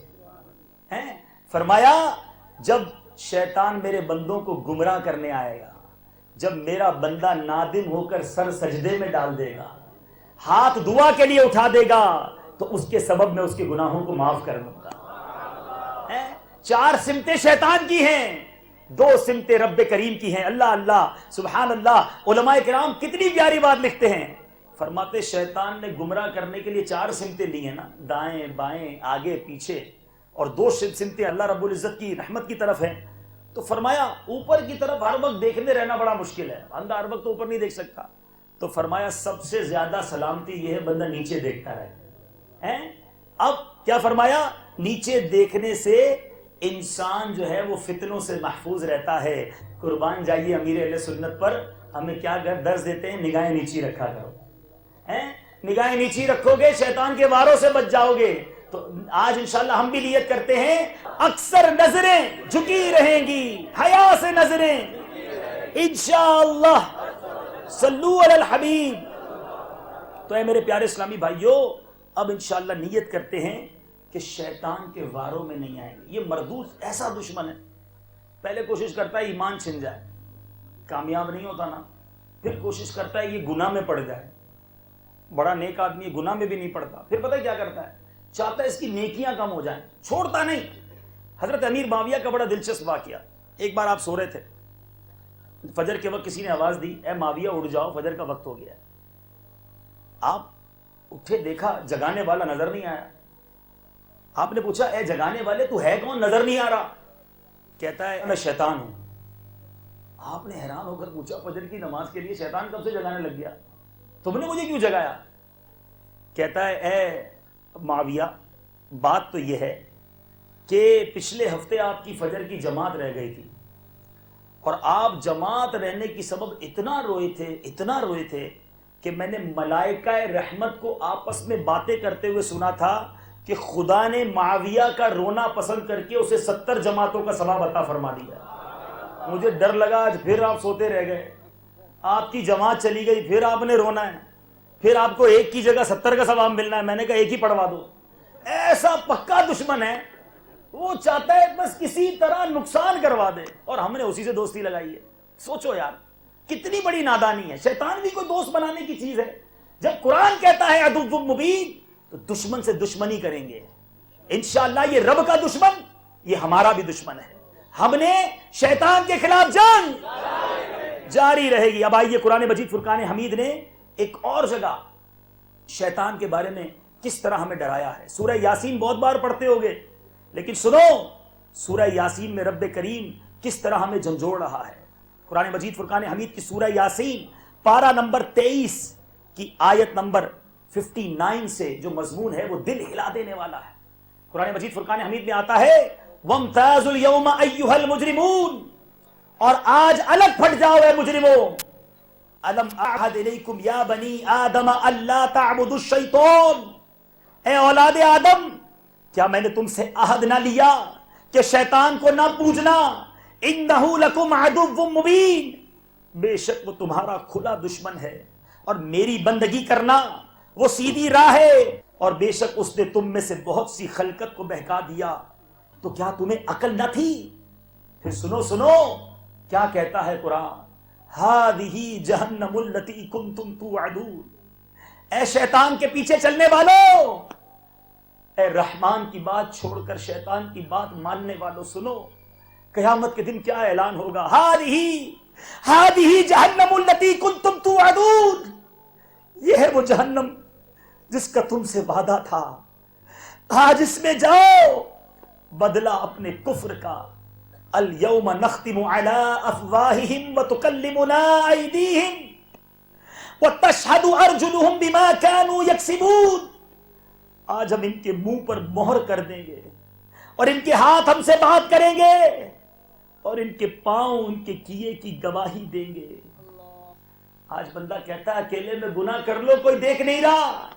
ہیں۔ فرمایا جب شیطان میرے بندوں کو گمراہ کرنے آئے گا، جب میرا بندہ نادم ہو کر سر سجدے میں ڈال دے گا، ہاتھ دعا کے لیے اٹھا دے گا، تو اس کے سبب میں اس کے گناہوں کو معاف کر دوں گا۔ 4 سمتیں شیطان کی ہیں، 2 سمتیں رب کریم کی ہیں۔ اللہ اللہ، سبحان اللہ۔ علماء کرام کتنی پیاری بات لکھتے ہیں، فرماتے شیطان نے گمراہ کرنے کے لیے 4 سمتیں لی ہیں نا، دائیں بائیں آگے پیچھے، اور 2 سمتیں اللہ رب العزت کی رحمت کی طرف ہیں۔ تو فرمایا اوپر کی طرف ہر وقت دیکھنے رہنا بڑا مشکل ہے، بندہ ہر وقت تو اوپر نہیں دیکھ سکتا، تو فرمایا سب سے زیادہ سلامتی یہ ہے بندہ نیچے دیکھتا رہے۔ اب کیا فرمایا؟ نیچے دیکھنے سے انسان جو ہے وہ فتنوں سے محفوظ رہتا ہے۔ قربان جائیے امیر اہل سنت پر، ہمیں کیا درس دیتے ہیں؟ نگاہیں نیچی رکھا کرو، نگاہیں نیچی رکھو گے شیطان کے واروں سے بچ جاؤ گے۔ تو آج انشاءاللہ ہم بھی نیت کرتے ہیں، اکثر نظریں جھکی رہیں گی، حیا سے نظریں انشاءاللہ، صلو علی الحبیب۔ تو اے میرے پیارے اسلامی بھائیوں، اب انشاءاللہ نیت کرتے ہیں کہ شیطان کے واروں میں نہیں آئیں گے۔ یہ مردود ایسا دشمن ہے، پہلے کوشش کرتا ہے ایمان چھن جائے، کامیاب نہیں ہوتا نا، پھر کوشش کرتا ہے یہ گناہ میں پڑ جائے، بڑا نیک آدمی گناہ میں بھی نہیں پڑتا، پھر پتہ کیا کرتا ہے؟ چاہتا ہے اس کی نیکیاں کم ہو جائیں، چھوڑتا نہیں۔ حضرت امیر معاویہ کا بڑا دلچسپ واقعہ، ایک بار آپ سو رہے تھے، فجر کے وقت کسی نے آواز دی، اے معاویہ اٹھ جاؤ، فجر کا وقت ہو گیا ہے۔ آپ اٹھے، دیکھا جگانے والا نظر نہیں آیا۔ آپ نے پوچھا اے جگانے والے تو ہے کون، نظر نہیں آ رہا؟ کہتا ہے میں شیطان ہوں۔ آپ نے حیران ہو کر پوچھا فجر کی نماز کے لیے شیطان کب سے جگانے لگ گیا، تم نے مجھے کیوں جگایا؟ کہتا ہے اے معاویہ بات تو یہ ہے کہ پچھلے ہفتے آپ کی فجر کی جماعت رہ گئی تھی، اور آپ جماعت رہنے کی سبب اتنا روئے تھے کہ میں نے ملائکہ رحمت کو آپس میں باتیں کرتے ہوئے سنا تھا کہ خدا نے معاویہ کا رونا پسند کر کے اسے 70 جماعتوں کا ثواب عطا فرما دیا۔ مجھے ڈر لگا آج پھر آپ سوتے رہ گئے، آپ کی جماعت چلی گئی، پھر آپ نے رونا ہے، پھر آپ کو 1 کی جگہ 70 کا ثواب ملنا ہے۔ میں نے کہا 1 ہی پڑھوا دو۔ ایسا پکا دشمن ہے، وہ چاہتا ہے بس کسی طرح نقصان کروا دے، اور ہم نے اسی سے دوستی لگائی ہے۔ سوچو یار کتنی بڑی نادانی ہے، شیطان بھی کوئی دوست بنانے کی چیز ہے۔ جب قرآن کہتا ہے عدو مبین، تو دشمن سے دشمنی کریں گے انشاءاللہ۔ یہ رب کا دشمن، یہ ہمارا بھی دشمن ہے، ہم نے شیطان کے خلاف جنگ جاری رہے گی۔ اب آئیے قرآن مجید فرقان حمید نے ایک اور جگہ شیطان کے بارے میں کس طرح ہمیں ڈرایا ہے۔ سورہ یاسین بہت بار پڑھتے ہوگے، لیکن سنو سورہ یاسین میں رب کریم کس طرح ہمیں جھنجھوڑ رہا ہے۔ قرآن مجید فرقان حمید کی سورہ یاسین پارہ نمبر 23 کی آیت نمبر 59 سے جو مضمون ہے وہ دل ہلا دینے والا ہے۔ قرآن مجید فرقان حمید میں آتا ہے وامتازوا اليوم ایھا المجرمون، اور آج الگ پھٹ جاؤ اے مجرموں. الم اعہد الیکم یا بنی آدم الا تعبدوا الشیطان، اے اولاد آدم کیا میں نے تم سے عہد نہ لیا کہ شیطان کو نہ پوجنا. انہ لکم عدو مبین، بے شک وہ تمہارا کھلا دشمن ہے، اور میری بندگی کرنا وہ سیدھی راہ ہے، اور بے شک اس نے تم میں سے بہت سی خلقت کو بہکا دیا. تو کیا تمہیں عقل نہ تھی؟ پھر سنو سنو کیا کہتا ہے قرآن، ہذہ جہنم التی کنتم توعدون. اے شیطان کے پیچھے چلنے والوں، اے رحمان کی بات چھوڑ کر شیطان کی بات ماننے والوں، سنو قیامت کے دن کیا اعلان ہوگا. ہذہ جہنم التی کنتم توعدون، یہ ہے وہ جہنم جس کا تم سے وعدہ تھا. آج اس میں جاؤ، بدلہ اپنے کفر کا. الیوم نختم علی افواہہم وتکلمنا ایدیہم وتشہد ارجلہم بما کانوا یکسبون. آج ہم ان کے منہ پر مہر کر دیں گے، اور ان کے ہاتھ ہم سے بات کریں گے، اور ان کے پاؤں ان کے کیے کی گواہی دیں گے. آج بندہ کہتا ہے اکیلے میں گناہ کر لو، کوئی دیکھ نہیں رہا.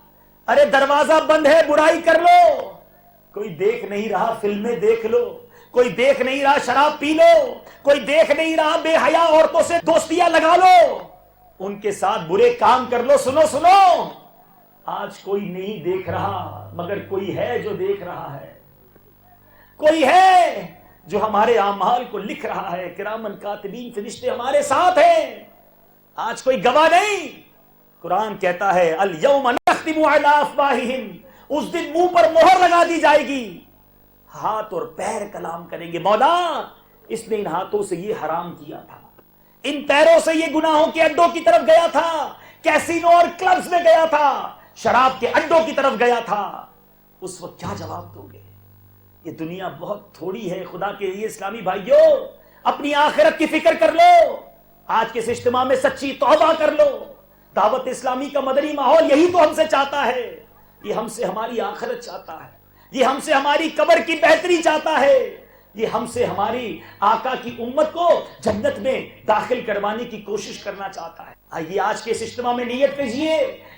ارے دروازہ بند ہے، برائی کر لو، کوئی دیکھ نہیں رہا. فلمیں دیکھ لو، کوئی دیکھ نہیں رہا. شراب پی لو، کوئی دیکھ نہیں رہا. بے حیا عورتوں سے دوستیاں لگا لو، ان کے ساتھ برے کام کر لو. سنو سنو، آج کوئی نہیں دیکھ رہا، مگر کوئی ہے جو دیکھ رہا ہے. کوئی ہے جو ہمارے اعمال کو لکھ رہا ہے. کرامن کاتبین فرشتے ہمارے ساتھ ہیں. آج کوئی گواہ نہیں. قرآن کہتا ہے الیوم نختم علی افواہہم، اس دن منہ پر مہر لگا دی جائے گی. ہاتھ اور پیر کلام کریں گے، مولا اس نے ان ہاتھوں سے یہ حرام کیا تھا، ان پیروں سے یہ گناہوں کے اڈوں کی طرف گیا تھا، کیسینو اور کلبز میں گیا تھا، شراب کے اڈوں کی طرف گیا تھا. اس وقت کیا جواب دو گے؟ یہ دنیا بہت تھوڑی ہے. خدا کے لیے اسلامی بھائیوں اپنی آخرت کی فکر کر لو. آج کے اس اجتماع میں سچی توبہ کر لو. دعوت اسلامی کا مدنی ماحول یہی تو ہم سے چاہتا ہے. یہ ہم سے ہماری آخرت چاہتا ہے، یہ ہم سے ہماری قبر کی بہتری چاہتا ہے، یہ ہم سے ہماری آقا کی امت کو جنت میں داخل کروانے کی کوشش کرنا چاہتا ہے. آئیے آج کے اس اجتماع میں نیت کیجئے،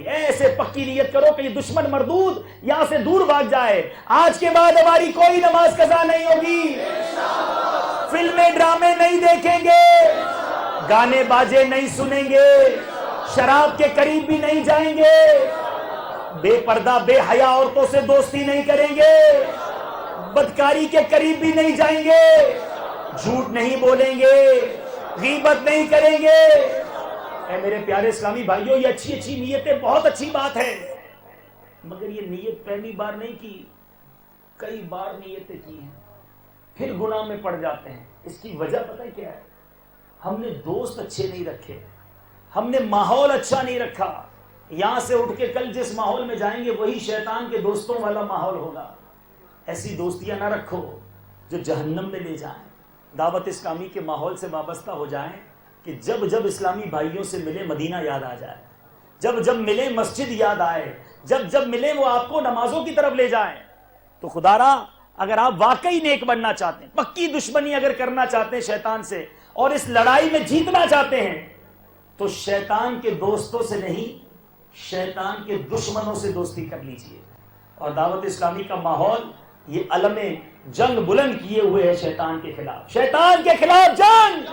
ایسے پکی نیت کرو کہ یہ دشمن مردود یہاں سے دور بھاگ جائے. آج کے بعد ہماری کوئی نماز قضا نہیں ہوگی، فلمیں ڈرامے نہیں دیکھیں گے، گانے باجے نہیں سنیں گے، شراب کے قریب بھی نہیں جائیں گے، بے پردہ بے حیا عورتوں سے دوستی نہیں کریں گے، بدکاری کے قریب بھی نہیں جائیں گے، جھوٹ نہیں بولیں گے، غیبت نہیں کریں گے. اے میرے پیارے اسلامی بھائیوں، یہ اچھی اچھی نیتیں بہت اچھی بات ہے، مگر یہ نیت پہلی بار نہیں کی، کئی بار نیتیں کی ہیں، پھر گناہ میں پڑ جاتے ہیں. اس کی وجہ پتہ ہے کیا ہے؟ ہم نے دوست اچھے نہیں رکھے، ہم نے ماحول اچھا نہیں رکھا. یہاں سے اٹھ کے کل جس ماحول میں جائیں گے وہی شیطان کے دوستوں والا ماحول ہوگا. ایسی دوستیاں نہ رکھو جو جہنم میں لے جائیں. دعوت اسلامی کے ماحول سے وابستہ ہو جائیں کہ جب جب اسلامی بھائیوں سے ملے مدینہ یاد آ جائے، جب جب ملے مسجد یاد آئے، جب جب ملے وہ آپ کو نمازوں کی طرف لے جائیں. تو خدا را اگر آپ واقعی نیک بننا چاہتے ہیں، پکی دشمنی اگر کرنا چاہتے ہیں شیطان سے، اور اس لڑائی میں جیتنا چاہتے ہیں، تو شیطان کے دوستوں سے نہیں، شیطان کے دشمنوں سے دوستی کر لیجئے. اور دعوت اسلامی کا ماحول یہ علم جنگ بلند کیے ہوئے ہے شیطان کے خلاف، شیطان کے خلاف جنگ.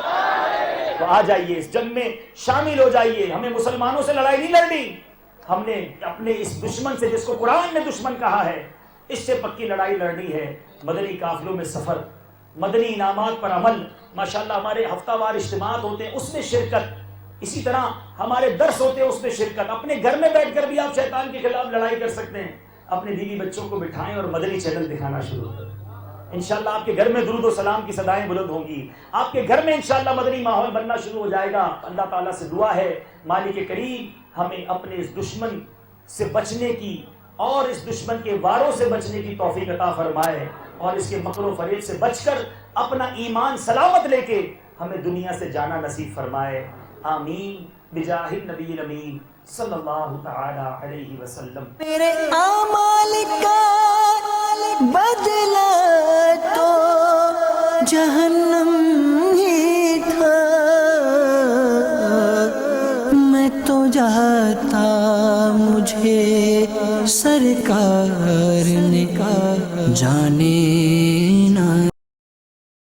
تو آ جائیے اس جنگ میں شامل ہو جائیے. ہمیں مسلمانوں سے لڑائی نہیں لڑنی، ہم نے اپنے اس دشمن سے جس کو قرآن نے دشمن کہا ہے، اس سے پکی لڑائی لڑنی ہے. مدنی قافلوں میں سفر، مدنی انعامات پر عمل، ماشاءاللہ ہمارے ہفتہ وار اجتماعات ہوتے ہیں اس میں شرکت، اسی طرح ہمارے درس ہوتے ہیں اس میں شرکت. اپنے گھر میں بیٹھ کر بھی آپ شیطان کے خلاف لڑائی کر سکتے ہیں. اپنے بیوی بچوں کو بٹھائیں اور مدنی چینل دکھانا شروع کریں. انشاءاللہ آپ کے گھر میں درود و سلام کی صدائیں بلند ہوں گی. آپ کے گھر میں انشاءاللہ مدنی ماحول بننا شروع ہو جائے گا. اللہ تعالیٰ سے دعا ہے مالک کریم ہمیں اپنے اس دشمن سے بچنے کی اور اس دشمن کے واروں سے بچنے کی توفیق عطا فرمائے، اور اس کے مکر و فریب سے بچ کر اپنا ایمان سلامت لے کے ہمیں دنیا سے جانا نصیب فرمائے. آمین بجاہ النبی الامین صلی اللہ تعالی علیہ وسلم. میرے اعمال کا بدلہ تو جہنم ہی تھا میں تو جاتا مجھے سرکار نے کہا جانے نہ